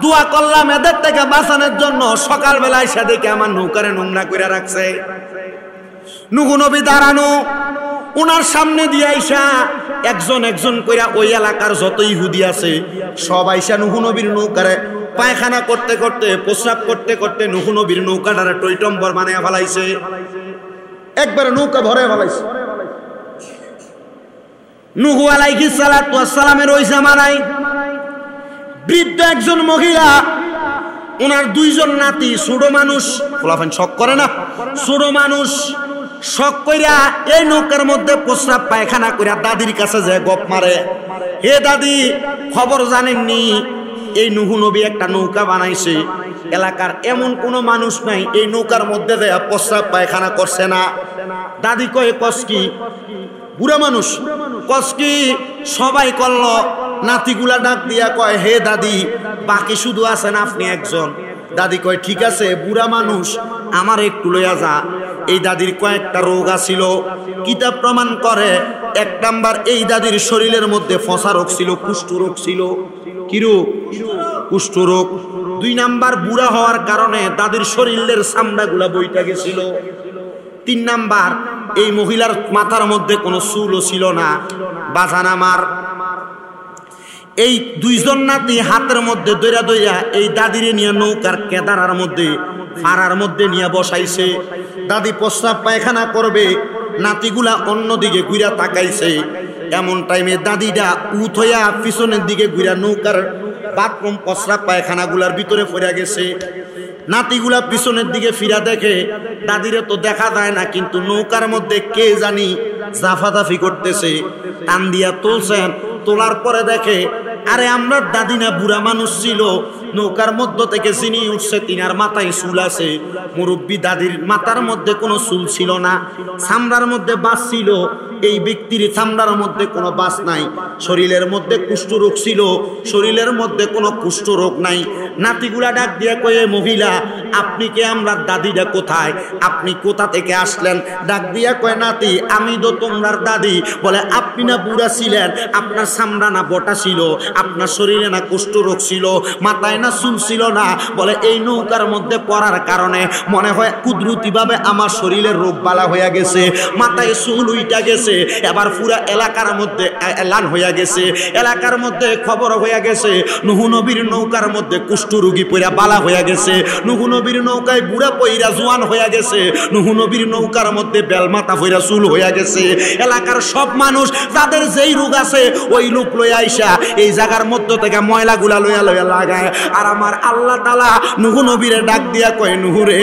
Speaker 1: দোয়া করলাম এদের থেকে বাঁচানোর জন্য, সকালবেলা এসে দেখে আমার নৌকারে নোংরা করে রাখছে। নূহ নবী দাঁড়ানো, ওনার সামনে দিয়ে আইসা একজন একজন কইরা ওই এলাকার যত ইহুদি আছে সব আইসা নূহ নবীর নৌকারে পায়খানা করতে করতে, প্রস্রাব করতে করতে নূহ নবীর নৌকাটারে টইটম্বর বানায়া ফেলাইছে, একবারে নৌকা ভরে ফেলাইছে। নূহ আলাইহিস সালাতু ওয়াস সালামের ওই জামানায় বৃদ্ধ একজন মহিলা, ওনার 2 জন নাতি, ছোট মানুষ, ফলাফান শক করে না, ছোট মানুষ শখ কইরা এই নৌকার মধ্যে প্রস্রাব পায়খানা কইরা দাদির কাছে যায় গপ মারে, হে দাদি খবর জানেননি এই নুহু নবী একটা নৌকা বানাইছে, এলাকার এমন কোনো মানুষ নাই এই নৌকার মধ্যে দেয়া প্রস্রাব পায়খানা করছে না। দাদি কয়ে কসকি, বুড়া মানুষ কসকি সবাই করলো। নাতিগুলা ডাক দিয়া কয় হে দাদি বাকি শুধু আছেন আপনি একজন। দাদি কয় ঠিক আছে বুড়া মানুষ আমার একটু লইয়া যা। এই দাদির কয়েকটা রোগ আছিল, কিতাব প্রমাণ করে 1 নাম্বার এই দাদির শরীরের মধ্যে ফসা রোগ ছিল, কুষ্ঠ রোগ ছিল। কি রোগ? কুষ্ঠ রোগ। 2 নাম্বার বুড়া হওয়ার কারণে দাদির শরীরের চামড়াগুলা বইটা গেছিল। 3 নাম্বার এই মহিলার মাথার মধ্যে কোনো চুলও ছিল না। বাজান আমার এই 2 জন নাতি হাতের মধ্যে দইরা দইরা এই দাদিরে নিয়ে নৌকার কেদারার মধ্যে ফাড়ার মধ্যে নিয়ে বসাইছে। দাদি প্রস্রাব পায়খানা করবে, নাতিগুলা অন্যদিকে ঘুরা তাকাইছে। এমন টাইমে দাদিটা উঠয়া পিছনের দিকে ঘুরা নৌকার বাথরুম প্রস্রাব পায়খানাগুলার ভিতরে পড়ে গেছে। নাতিগুলা পিছনের দিকে ফিরা দেখে দাদিরে তো দেখা যায় না, কিন্তু নৌকার মধ্যে কে জানি জাফাদাফি করতেছে। টান দিয়া তুলছেন, তোলার পরে দেখে আরে আমরা দাদি না বুড়া মানুষ ছিল, নৌকার মধ্য থেকে চিনি উঠছে, তিনার মাথায় চুল আছে। মুরব্বী দাদির মাথার মধ্যে কোনো চুল ছিল না, চামড়ার মধ্যে বাস ছিল। এই ব্যক্তির চামড়ার মধ্যে কোনো বাস নাই, শরীরের মধ্যে কুষ্ঠ রোগ ছিল, শরীরের মধ্যে কোনো কুষ্ঠ রোগ নাই। নাতিগুলা ডাক দিয়া কয়ে মহিলা আপনি কে, আমরা দাদিটা কোথায়, আপনি কোথা থেকে আসলেন? ডাক দিয়া কয় নাতি আমি তো তোমরার দাদি। বলে আপনি না বুড়া ছিলেন, আপনার চামড়া না বটা ছিল, আপনার শরীরে না কুষ্ঠ রোগ ছিল, মাথায় না চুল ছিল না। বলে এই নৌকার মধ্যে পড়ার কারণে মনে হয় কুদরতিভাবে আমার শরীরের রোগ বালা হয়ে গেছে, মাথায় চুল উইটা গেছে। এবার পুরা এলাকার মধ্যে এলান হইয়া গেছে, এলাকার মধ্যে খবর হইয়া গেছে নুহু নবীর নৌকার মধ্যে কুষ্ঠ রোগী পইরা বালা হইয়া গেছে, নুহু নবীর নৌকায় বুড়া পইরা জোয়ান হইয়া গেছে, নুহু নবীর নৌকার মধ্যে বেলমাথা পইরা চুল হইয়া গেছে। এলাকার সব মানুষ যাদের যেই রোগ আছে ওই লোক লইয়া আইসা এই জায়গার মধ্য থেকে ময়লাগুলা লইয়া লইয়া লাগায়। আর আমার আল্লাহ তাআলা নুহু নবীরে ডাক দিয়া কয় নুহু রে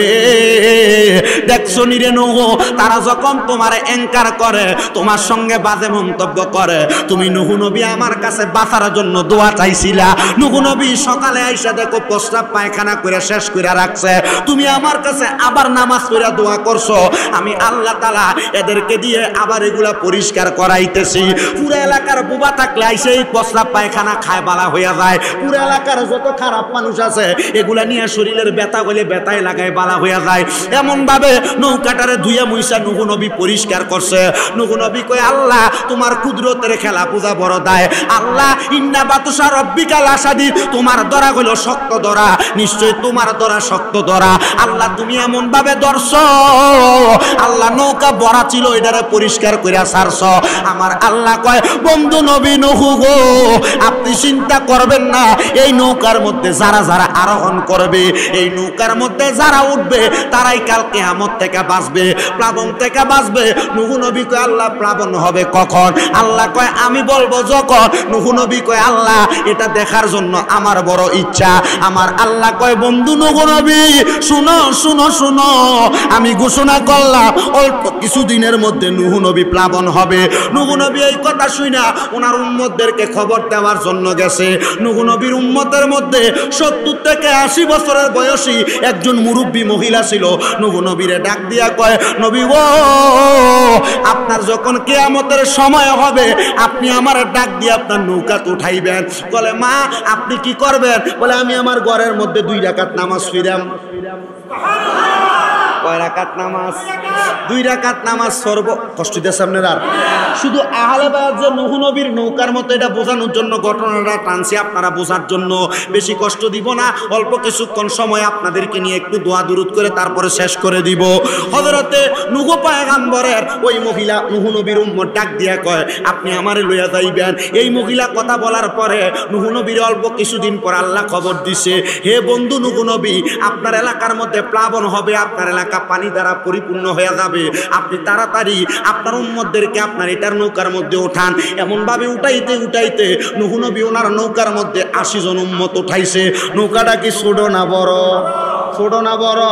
Speaker 1: দেখছো নি রে নুহু, তারা যখন তোমারে এনকার করে, তোমার সঙ্গে বাজে মন্তব্য করে, তুমি নুহু নবী আমার কাছে বাঁচার জন্য দোয়া চাইছিলা। নুহু নবী সকালে আইসা দেখো প্রস্রাব পায়খানা করে শেষ করে রাখছে, তুমি আমার কাছে আবার নামাজ পড়া দোয়া করছো। আমি আল্লাহ তাআলা এদেরকে দিয়ে আবার এগুলা পরিষ্কার করাইতেছি। পুরো এলাকার বুবা থাকলে আইসে এই প্রস্রাব পায়খানা খায় বালা হইয়া যায়। পুরো এলাকার যত খারাপ মানুষ আছে এগুলা নিয়ে শরীরের ব্যথা হলে ব্যথায় লাগায় বালা হইয়া যায়। এমন ভাবে নৌকাটারে ধুইয়া মুইসা নুহু নবী পরিষ্কার করছে। নুহু নবী কয় আল্লাহ তোমার কুদরতের খেলা পূজা বড় দায়। আল্লাহ ইন্না বাতুশা রব্বিকা লাশাদীদ, তোমার দরা হইল শক্ত দরা, নিশ্চয় তোমার দরা শক্ত দরা। আল্লাহ তুমি এমন ভাবে ধরছো, আল্লাহ নৌকা বড়া ছিল এটারে পরিষ্কার কইরা ছাড়ছ। আমার আল্লাহ কয় বন্ধু নবী নুহু গো আপনি চিন্তা করবেন না, এই নৌকার মধ্যে যারা যারা আরোহণ করবে, এই নৌকার মধ্যে যারা উঠবে তারাই কাল কিয়ামত থেকে বাঁচবে, প্লাবন থেকে বাঁচবে। নুহু নবী কয় আল্লাহ প্লাবন হবে কখন? আল্লাহ কয় আমি বলবো যখন। নুহু নবী কয় আল্লাহ এটা দেখার জন্য আমার বড় ইচ্ছা। আমার আল্লাহ কয় বন্ধু নুহু নবী শুনো শুনো শুনো, আমি ঘোষণা করলাম অল্প কিছুদিনের মধ্যে নুহু নবী প্লাবন হবে। নুহু নবী এই কথা শুনা ওনার উম্মতদেরকে খবর দেওয়ার জন্য গেছে। নুহু নবীর উম্মতের মধ্যে 70 থেকে 80 বছরের বয়সী একজন মুরব্বী মহিলা ছিল। নুহু নবীরে ডাক দিয়া কয় নবী ও আপনার যখন কিয়ামতের সময় হবে আপনি আমার ডাক দিয়ে আপনার নৌকাতে উঠাইবেন। বলে মা আপনি কি করবেন? বলে আমি আমার ঘরের মধ্যে 2 রাকাত নামাজ পড়াম। কয় রাকাত নামাজ? 2 রাকাত নামাজ। সর্ব কষ্ট দিয়েছে আপনারা। শুধু আহলে বায়াত যে নুহু নবীর নৌকার মতো এটা বোঝানোর জন্য ঘটনাটা টানছি, আপনারা বোঝার জন্য। বেশি কষ্ট দিব না, অল্প কিছুক্ষণ সময় আপনাদেরকে নিয়ে একটু দোয়া দুরুদ করে তারপরে শেষ করে দিব। হযরতে নুহু পয়গম্বরের ওই মহিলা নুহু নবীর উম্মত ডাক দিয়া কয় আপনি আমারে লইয়া যাইবেন। এই মহিলা কথা বলার পরে নুহু নবীর অল্প কিছুদিন পর আল্লাহ খবর দিছে, হে বন্ধু নুহু নবী আপনার এলাকার মধ্যে প্লাবন হবে, আপনার এলাকা পানি দ্বারা পরিপূর্ণ হয়ে যাবে, আপনি তাড়াতাড়ি আপনার উম্মতদেরকে আপনার এটার নৌকার মধ্যে ওঠান। এমন ভাবে উঠাইতে উঠাইতে নুহু নবী ওনার নৌকার মধ্যে 80 জন উম্মত উঠাইছে। নৌকাটা কি ছোট না বড়? ছোট না বড়?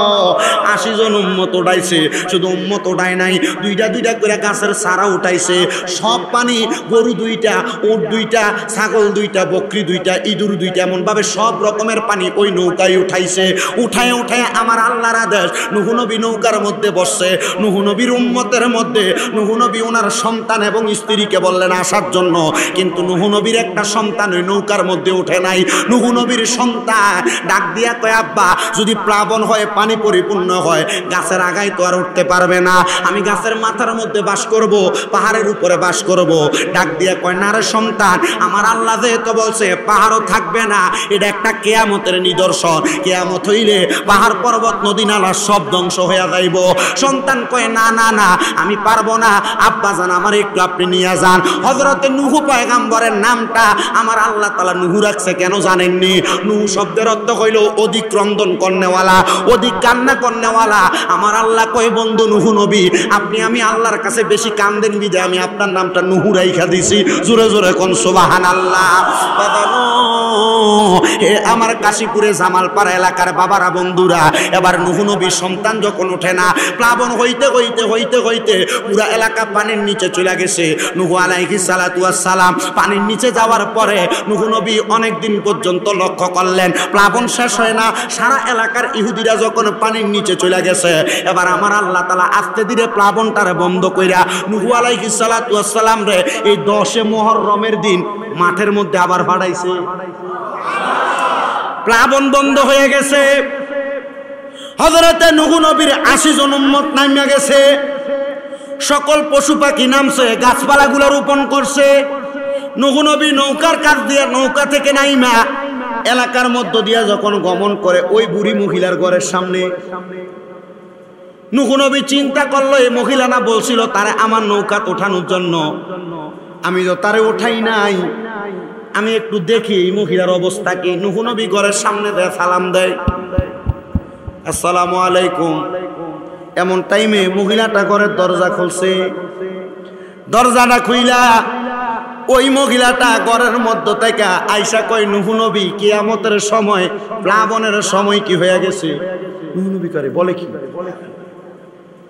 Speaker 1: 80 জন উম্মত উঠাইছে। শুধু উম্মত উঠায় নাই, দুইটা দুইটা করে গাছের চারা উঠাইছে। সব পানি গরু 2টা, উট 2টা, ছাগল 2টা, বকরি 2টা, ইঁদুর 2টা, এমন ভাবে সব রকমের পানি ওই নৌকায় উঠাইছে। উঠায় উঠায় আমার আল্লাহর আদেশ, নূহ নবী নৌকার মধ্যে বসছে। নূহ নবীর উম্মতের মধ্যে নূহ নবী ওনার সন্তান এবং স্ত্রীকে বললেন আসার জন্য, কিন্তু নূহ নবীর একটা সন্তান ওই নৌকার মধ্যে উঠে নাই। নূহ নবীর সন্তান ডাক দিয়া কয়, আব্বা যদি প্লাবন হয়, পানি পরিপূর্ণ হয়, গাছের আগায় তো আর উঠতে পারবে না, আমি গাছের মাথার মধ্যে বাস করব, পাহাড়ের উপরে বাস করব। ডাক দিয়া কয়, না রে সন্তান, আমার আল্লাহ যেহেতু বলছে পাহাড়ও থাকবে না, এটা একটা কিয়ামতের নিদর্শন। কিয়ামত হইলে পাহাড় পর্বত নদী নালা সব ধ্বংস হয়ে যাইব। সন্তান কয়, না না না, আমি পারবো না, আব্বা জান আমার একটু আপনি নিয়ে যান। হযরতে নূহ পয়গম্বরের নামটা আমার আল্লাহ তাআলা নূহ রাখছে কেন জানেননি? নূহ শব্দের অর্থ হইল অধিক ক্রন্দন করনেওয়ালা, অধিক কান্না করনেওয়ালা। আমার আল্লাহ কয়, বন্ধু নূহ নবী, আপনি আমি আল্লাহর কাছে বেশি কান্দেন বিদে আমি আপনার নামটা নূহ রাইখা দিছি। জোরে জোরে কোন সুবহানাল্লাহ। আমার কাশীপুরে জামালপাড়া এলাকার বাবারা বন্ধুরা, এবার নূহ নবীর সন্তান যখন ওঠে না, প্লাবন হইতে হইতে হইতে হইতে পুরা এলাকা পানির নিচে চলে গেছে। নূহ আলাইহিস সালাতু ওয়াস সালাম পানির নিচে যাওয়ার পরে নূহ নবী অনেক দিন পর্যন্ত লক্ষ্য করলেন প্লাবন শেষ হয় না। সারা এলাকার ইহুদিরা যখন পানির নিচে চলে গেছে, এবার আমার আল্লাহ তাআলা আস্তে ধীরে প্লাবনটারে বন্ধ কইরা নূহ আলাইহিস সালাতু ওয়াস সালাম রে এই 10 মুহররমের দিন মাঠের মধ্যে আবার পাঠাইছে। প্লাবন বন্ধ হয়ে গেছে। হযরতে নূহ নবীর 80 জন উম্মত নামিয়া গেছে। সকল পশু পাখি নামছে, গাছপালাগুলো রোপণ করছে। নূহ নবী নৌকার কাছ দিয়ে নৌকা থেকে নাইমা এলাকার মধ্য দিয়া যখন গমন করে ওই বুড়ি মহিলার ঘরের সামনে, নূহ নবী চিন্তা করলো এই মহিলা না বলছিল তারে আমার নৌকা ওঠানোর জন্য, আমি তো তারে ওঠাই নাই, আমি একটু দেখি এই মহিলার অবস্থা কি। নূহ নবী ঘরের সামনে দেয়, সালাম দেয়, আসসালামু আলাইকুম। এমন টাইমে মহিলাটা ঘরের দরজা খুলছে। দরজাটা খুইলা ওই মহিলাটা ঘরের মধ্য থেকে আইসা কয়, নূহ নবী কিয়ামতের সময়, প্লাবনের সময় কি হয়ে গেছে? নূহ নবী করে বলে কি?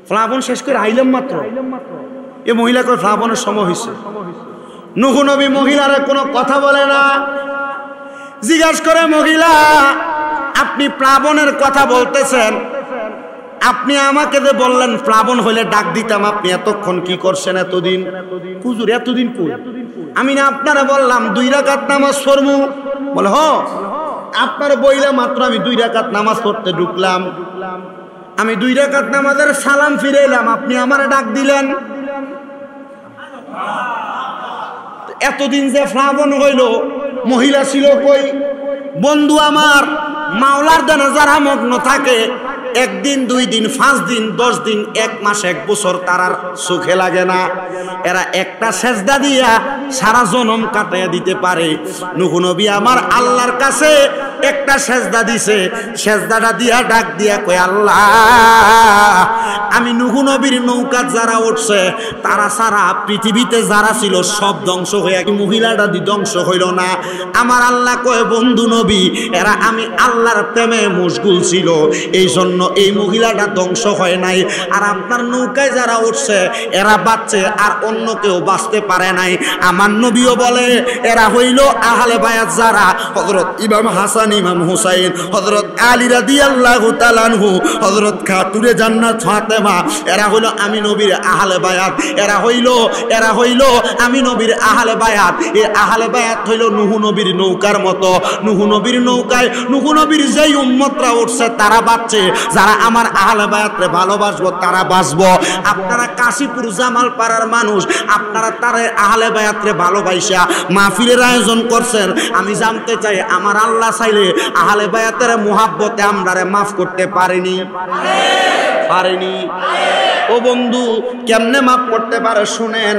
Speaker 1: প্লাবন শেষ করে আইলাম মাত্র। এই মহিলা কয় প্লাবনের সময় হয়েছে। নূহ নবী মহিলার কোনো কথা বলে না। জিজ্ঞাসা করে, মহিলা আপনি প্লাবনের কথা বলতেছেন, আপনি আমাকে যে বললেন প্লাবন হইলে ডাক দিতাম, আপনি এতক্ষণ কি করছেন এতদিন? হুজুর এতদিন কই? আমি না আপনারা বললাম 2 রাকাত নামাজ পড়মু। বলে হ, আপনার বইলা মাত্র আমি 2 রাকাত নামাজ পড়তে ঢুকলাম, আমি 2 রাকাত নামাজের সালাম ফিরে এলাম, আপনি আমারে ডাক দিলেন। এতদিন যে প্লাবন হইল মহিলা ছিল কই? বন্ধু আমার, মাওলার দানে যারা মগ্ন থাকে, 1 দিন 2 দিন 5 দিন 10 দিন 1 মাস 1 বছর তারার চোখে লাগে না। এরা একটা সেজদা দিয়া সারা জনম কাটাইয়া দিতে পারে। নূহ নবী আমার আল্লাহর কাছে একটা সেজদা দিছে, সেজদাটা দিয়া ডাক দিয়া কয়, আল্লাহ আমি নূহ নবীর নৌকা যারা উঠছে তারা সারা পৃথিবীতে যারা ছিল সব ধ্বংস হয়ে, মহিলাটা ধ্বংস হইল না। আমার আল্লাহ কয়, বন্ধু নবী এরা আমি আল্লাহর প্রেমে মশগুল ছিল, এই জন্য এই মহিলাটা ধ্বংস হয় নাই। আর আপনার নৌকায় যারা উঠছে এরা বাঁচছে, আর অন্য কেউ বাঁচতে পারে নাই। আমার নবীও বলে এরা হইল আহলে বায়াত যারা, হযরত ইমাম হাসান, ইমাম হুসাইন, হযরত আলী রাদিয়াল্লাহু তাআলা আনহু, হযরত খাতুনে জান্নাত ফাতেমা, এরা হইল আমি নবীর আহলে বায়াত। এরা হইল আমি নবীর আহলে বায়াত। এই আহলে বায়াত হইল নূহ নবীর নৌকার মতো। নূহ নবীর নৌকায় নূহ নবীর যেই উম্মতরা উঠছে তারা বাঁচছে, যারা আমার আহলে বায়াতরে ভালোবাসবো তারা বাঁচবো। আপনারা কাশীপুর জামালপাড়ার মানুষ, আপনারা তারে আহলে বায়াতরে ভালোবাসা মাহফিলের আয়োজন করছেন। আমি জানতে চাই আমার আল্লাহ চাইলে আহলে বায়াতের মুহাব্বতে আমরারে মাফ করতে পারেনি? ও বন্ধু, কেমনে মাফ করতে পারে শুনেন।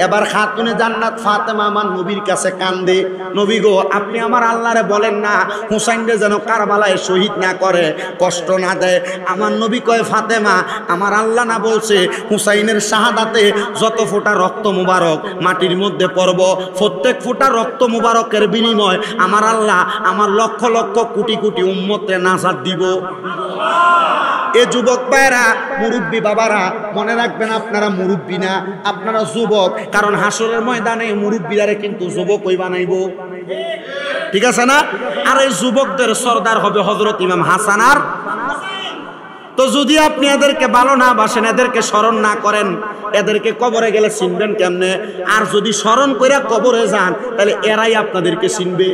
Speaker 1: এবার খাতুনে জান্নাত ফাতেমা আমার নবীর কাছে কান্দে, নবী গো আপনি আমার আল্লাহরে বলেন না হুসাইনরে যেন কারবালায় শহীদ না করে, কষ্ট না দেয়। আমার নবী কয় ফাতেমা আমার আল্লাহ না বলছে হুসাইনের শাহাদাতে যত ফোঁটা রক্ত মুবারক মাটির মধ্যে পড়ব, প্রত্যেক ফোঁটা রক্ত মুবারকের বিনিময় আমার আল্লাহ আমার লক্ষ লক্ষ কোটি কোটি উম্মতে নাজাত দিব। এ যুবক ভাইরা, মুরব্বী বাবারা, মনে রাখবেন আপনারা মুরব্বী না, আপনারা যুবক। কারণ হাসরের ময়দানে মুরব্বীরারে কিন্তু যুবক ওই বানাইব, ঠিক আছে না? আর এই যুবকদের সর্দার হবে হযরত ইমাম হাসান আর। তো যদি আপনি এদেরকে ভালো না বাসেন, এদেরকে স্মরণ না করেন, এদেরকে কবরে গেলে চিনবেন কেমনে? আর যদি স্মরণ করে কবরে যান তাহলে এরাই আপনাদেরকে চিনবে।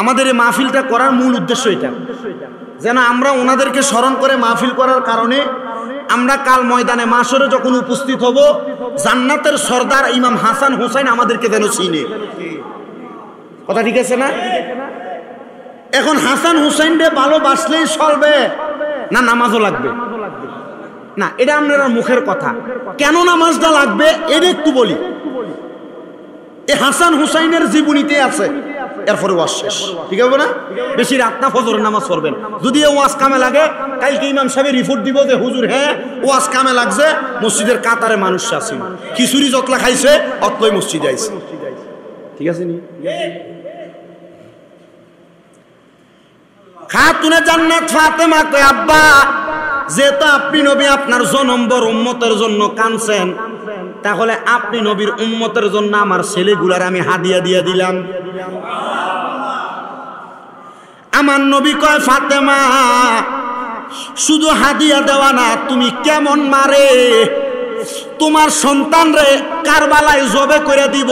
Speaker 1: আমাদের এই মাহফিলটা করার মূল উদ্দেশ্য এটা, যেন আমরা ওনাদেরকে স্মরণ করে মাহফিল করার কারণে আমরা কাল ময়দানে মাশরে যখন উপস্থিত হব, জান্নাতের সর্দার ইমাম হাসান হুসাইন আমাদেরকে যেন চিনে। কথা ঠিক আছে না? এখন হাসান হুসাইনরে ভালোবাসলেই চলবে না নামাজও লাগবে? না, এটা আপনার মুখের কথা। কেন নামাজটা লাগবে এটা একটু বলি। এই হাসান হুসাইনের জীবনীতে আছে, এরপরে ওয়াজ শেষ, ঠিক হবে না? বেশি রাত না, ফজরের নামাজ পড়বেন। যদি ওয়াজ কামে লাগে, কালকে ইমাম সাহেব রিপোর্ট দিব যে হুজুর হ্যাঁ ওয়াজ কামে লাগছে, মসজিদের কাতারে মানুষ আছে, খিচুড়ি যতলা খাইছে অতলাই মসজিদে আইছে, ঠিক আছে নি? খাতুনে জান্নাত ফাতেমা কয় আব্বা যেহেতু আপনি নবী আপনার জনম্বর উম্মতের জন্য কাঁদছেন, তাহলে আপনি নবীর উম্মতের জন্য আমার ছেলেগুলার আমি হাদিয়া দিয়ে দিলাম। আমার নবী কয় ফাতেমা শুধু হাদিয়া দেওয়া না, তুমি কেমন মারে তোমার সন্তান রে কারবালায় জবে করে দিব,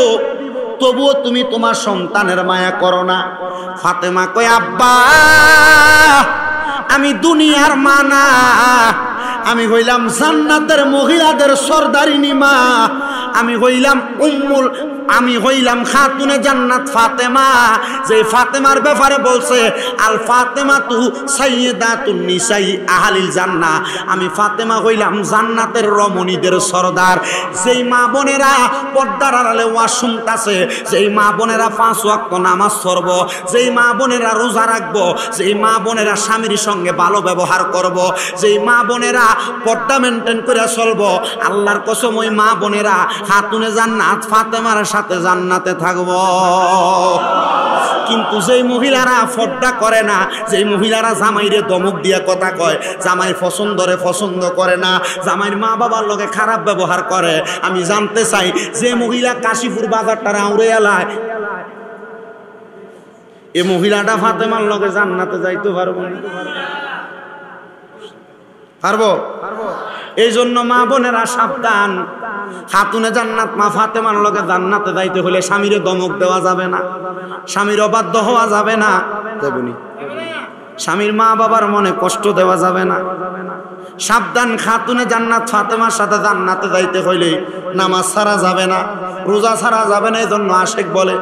Speaker 1: তবুও তুমি তোমার সন্তানের মায়া করো না। ফাতেমা কয় আব্বা আমি দুনিয়ার মা না, আমি হইলাম জান্নাতের মহিলাদের সর্দারিনী মা, আমি হইলাম উম্মুল, আমি হইলাম খাতুনে জান্নাত ফাতেমা। যে ফাতেমার ব্যাপারে বলছে আল ফাতেমা তু সাইয়্যিদাতুন নিসাই আহলিল জান্নাহ, আমি ফাতেমা হইলাম জান্নাতের রমণীদের সর্দার। যেই মা বোনেরা পর্দার আড়ালে ওয়াজ শুনতাছে, যেই মা বোনেরা 5 ওয়াক্ত নামাজ পড়ব, যেই মা বোনেরা রোজা রাখবো, যেই মা বোনেরা স্বামীর সঙ্গে ভালো ব্যবহার করব, যেই মা বোনেরা পর্দা মেনটেন করে চলবো, আল্লাহর কসম ওই মা বোনেরা খাতুনে জান্নাত ফাতেমার সাথে জান্নাতে থাকবো। কিন্তু যেই মহিলারা পর্দা করে না, যেই মহিলারা জামাইরে দমক দিয়া কথা কয়, জামাইয়ের পছন্দরে পছন্দ করে না, জামাইয়ের মা বাবার লগে খারাপ ব্যবহার করে, আমি জানতে চাই যে মহিলা কাশীপুর বাজারটা আউড়ে এলায়, এ মহিলাটা ফাতেমার লগে জান্নাতে যাইতে পারবো না? পারবো? এই জন্য মা বোনেরা সাবধান, খাতুনে জান্নাত মা ফাতেমার লগে জান্নাতে যাইতে হলে স্বামীরে দমক দেওয়া যাবে না, স্বামীর অবাধ্য হওয়া যাবে না, দেবনি স্বামীর মা বাবার মনে কষ্ট দেওয়া যাবে না। সাবধান, খাতুনে জান্নাত ফাতেমার সাথে জান্নাতে যাইতে হইলে নামাজ ছাড়া যাবে না, রোজা ছাড়া যাবে না। এই জন্য আশেক বলে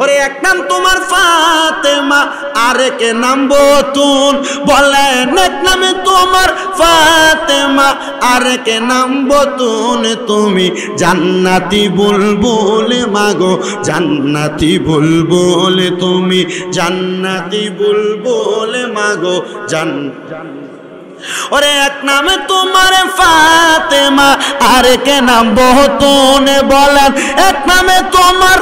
Speaker 1: ওরে এক নাম তোমার ফাতেমা আরেক নাম বতুন, বলেন এক নামে তোমার ফাতেমা আরেক নাম বতুন, তুমি জান্নাতি বুলবুল মাগো জান্নাতি বুলবুল, তুমি জান্নাতি বুলবুল মাগো ওরে এক নামে তোমার ফাতেমা আরেক নাম বতুন, বলেন এক নামে তোমার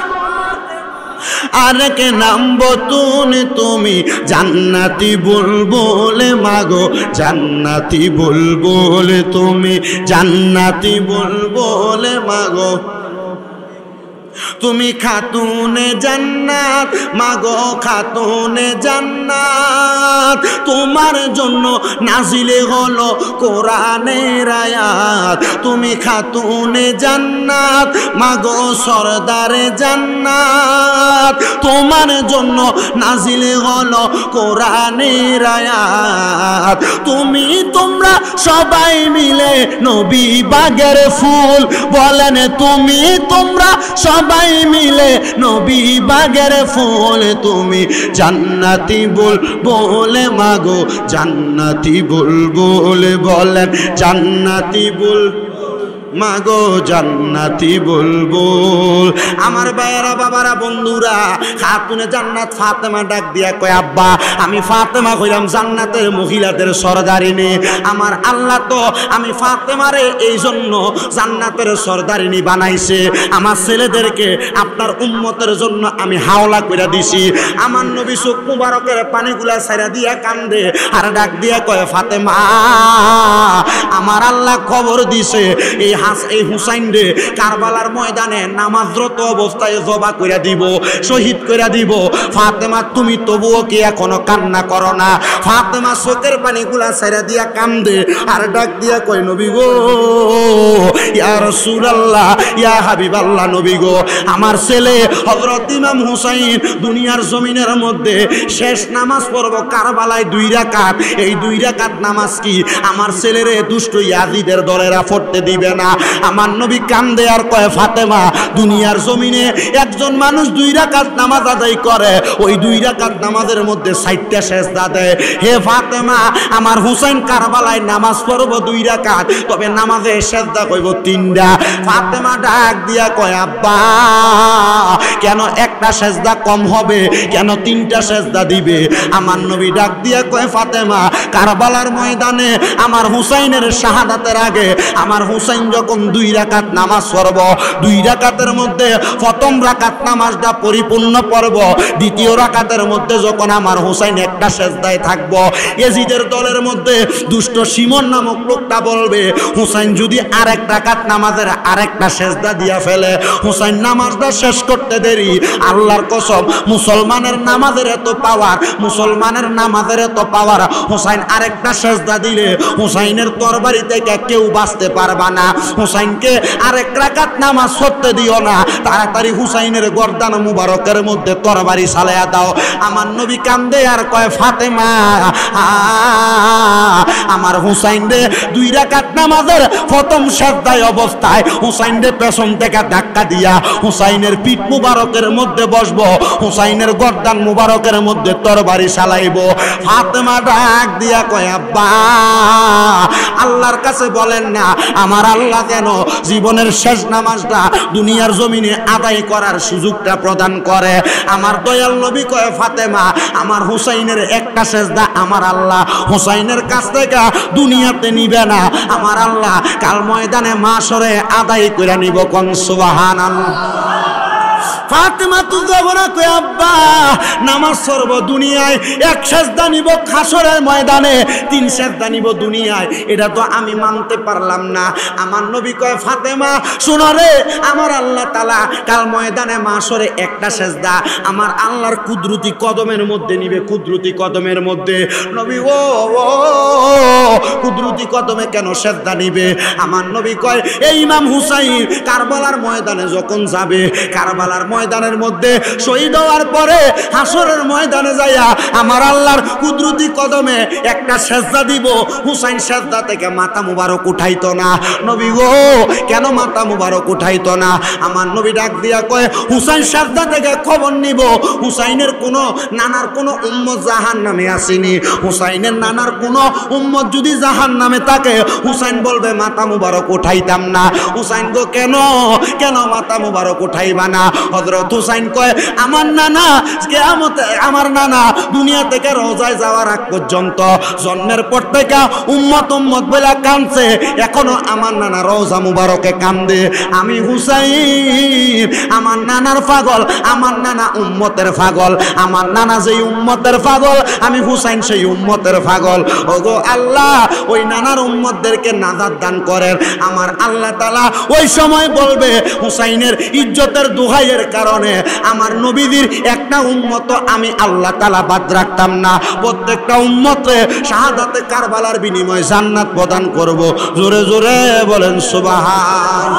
Speaker 1: আরেক নাম বতুন, তুমি জান্নাতি বুলবুল মাগো জান্নাতি বুলবুল, তুমি জান্নাতি বুলবুল মাগো, তুমি খাতুনে জান্নাত মাগো খাতুনে জান্নাত, তোমার জন্য নাজিলে হলো কোরআনের আয়াত, তুমি খাতুনে জান্নাত মাগো সরদারে জান্নাত, তোমার জন্য নাজিলে হলো কোরআনের আয়াত, তুমি তোমরা সবাই মিলে নবী বাগের ফুল, বলেন তুমি তোমরা সবাই মিলে নবী বাগের ফুল, তুমি জান্নাতি বুলবুল মাগো জান্নাতি বুলবুল, বলেন জান্নাতি বুলবুল মাগো জান্নাতি বুলবুল। আমার ভাইয়েরা বাবারা বন্ধুরা, খাতুনে জান্নাত ফাতেমা ডাক দিয়া কয় আব্বা আমি ফাতেমা কইলাম জান্নাতের মহিলাদের সরদারিনী। আমার আল্লাহ তো আমি ফাতেমারে এই জন্য জান্নাতের সরদারিনী বানাইছে। আমার ছেলেদেরকে আপনার উম্মতের জন্য আমি হাওলা কইরা দিছি। আমার নবী চোখ মুবারকের পানিগুলা ছাইরা দিয়া কান্দে আর ডাক দিয়া কয় ফাতেমা আমার আল্লাহ খবর দিছে এই হুসাইন রে কারবালার ময়দানে নামাজরত অবস্থায় জবা কইরা দিব, শহীদ কইরা দিব। ফাতেমা তুমি তবুও কি এখনো কান্না করো না? ফাতেমা চোখের পানিগুলা ছাইরা দিয়া কান্দে আর ডাক দিয়া কয় নবী গো, ইয়া রাসূলুল্লাহ, ইয়া হাবিবাল্লাহ, নবী গো আমার ছেলে হযরত ইমাম হুসাইন দুনিয়ার জমিনের মধ্যে শেষ নামাজ পড়ব কারবালায় 2 রাকাত। এই 2 রাকাত নামাজ কি আমার ছেলেরে দুষ্ট ইয়াজিদের দলেরা পড়তে দিবে না? আমার নবী কান্দে আর কয় ফাতেমা দুনিয়ার জমিনে একজন মানুষ 2 রাকাত নামাজ আদায় করে, ওই 2 রাকাত নামাজের মধ্যে 60টা সেজদা দেয়। হে ফাতেমা আমার হুসাইন কারবালায় নামাজ পড়ব 2 রাকাত, তবে নামাজে সেজদা কইব 3টা। ফাতেমা ডাক দিয়া কয় আব্বা কেন একটা সেজদা কম হবে, কেন 3টা সেজদা দিবে? আমার নবী ডাক দিয়া কয় ফাতেমা কারবালার ময়দানে আমার হুসাইনের শাহাদাতের আগে আমার হুসাইন যখন 2 রাকাত নামাজ পড়ব, 2 রাকাতের মধ্যে প্রথম রাকাত নামাজটা পরিপূর্ণ পড়ব, দ্বিতীয় রাকাতের মধ্যে যখন আমার হুসাইন একটা সেজদায় থাকবো, ইয়াজিদের দলের মধ্যে দুষ্ট সিমন নামক লোকটা বলবে হুসাইন যদি আরেক রাকাত নামাজের আরেকটা সেজদা দিয়া ফেলে, হুসাইন নামাজটা শেষ করতে দেরি। আল্লাহর কসম মুসলমানের নামাজের এত পাওয়ার, মুসলমানের নামাজের এত পাওয়ার, হুসাইন আরেকটা সেজদা দিলে হুসাইনের তরবারি থেকে কেউ বাঁচতে পারবা না। হুসাইনকে আরেক রাকাত নামাজ পড়তে দিও না, তাড়াতাড়ি হুসাইনের গর্দান মুবারকের মধ্যে তরবারি চালায়া দাও। আমার নবী কান্দে আর কয় ফাতেমা আমার হুসাইন রে 2 রাকাত নামাজের প্রথম সেজদায় অবস্থায় হুসাইন রে পেছন থেকে ধাক্কা দিয়া হুসাইনের পিঠ মুবারকের মধ্যে বসবো, হুসাইনের গর্দান মুবারকের মধ্যে তরবারি চালাইব। ফাতেমা ডাক দিয়া কয় আব্বা আল্লাহর কাছে বলেন না আমার আল্লাহ যেন জীবনের শেষ নামাজটা দুনিয়ার জমিনে আদায় করার সুযোগটা প্রদান করে। আমার দয়াল নবী কয় ফাতেমা আমার হুসাইনের একটা সেজদা আমার আল্লাহ হুসাইনের কাছ থেকে দুনিয়াতে নিবে না, আমার আল্লাহ কাল ময়দানে মাশরে আদায় করে নিব। কোন সুবহানাল্লাহ। ফাতেমা তো জবরা কয় আব্বা নামাজ পড়ব দুনিয়ায়, 1 সেজদা নিব হাসরের ময়দানে, 3 সেজদা নিব দুনিয়ায়, এটা তো আমি মানতে পারলাম না। আমার নবী কয় ফাতেমা শোনো রে, আমার আল্লাহ তাআলা কাল ময়দানে মাশরে একটা সেজদা আমার আল্লাহর কুদরতি কদমের মধ্যে নিবে, কুদরতি কদমের মধ্যে। নবী ও কুদরতি কদমে কেন সেজদা নিবে? আমার নবী কয় এই ইমাম হুসাইন কারবালার ময়দানে যখন যাবে, কারবালার ময়দানের মধ্যে শহীদ হওয়ার পরে হাসরের ময়দানে যাইয়া আমার আল্লাহর কুদরতি কদমে একটা সেজদা দিব। হুসাইন সেজদা থেকে মাথা মুবারক উঠাইতো না। নবী গো কেন মাথা মুবারক উঠাইতো না? আমার নবী ডাক দিয়া কয় হুসাইন সেজদা থেকে খবর নিব হুসাইনের কোনো নানার কোনো উম্মত জাহান্নামে আসেনি, হুসাইনের নানার কোনো উম্মত যদি জাহান্নামে থাকে হুসাইন বলবে মাথা মুবারক উঠাইতাম না। হুসাইন গো কেন কেন মাথা মুবারক উঠাইবা না? হযরত হুসাইন কয় আমার নানা কিয়ামতে, আমার নানা দুনিয়া থেকে রওজায় যাওয়ার আগ পর্যন্ত জন্মের পর থেকে উম্মত উম্মত বলে কাঁদছে, এখনো আমার নানা রওজা মুবারকে কান্দে। আমি হুসাইন আমার নানার পাগল, আমার নানা উম্মতের পাগল, আমার নানা যেই উম্মতের পাগল আমি হুসাইন সেই উম্মতের পাগল। ওগো আল্লাহ ওই নানার উম্মতদেরকে নাজাত দান করেন। আমার আল্লাহ তাআলা ওই সময় বলবে হুসাইনের ইজ্জতের দোহাইয়ের কারণে আমার নবীদের একটা উম্মত আমি আল্লাহ তাআলা বাদ রাখতাম না, প্রত্যেকটা উম্মতে শাহাদাতে কারবালার বিনিময়ে জান্নাত প্রদান করব। জোরে জোরে বলেন সুবহান।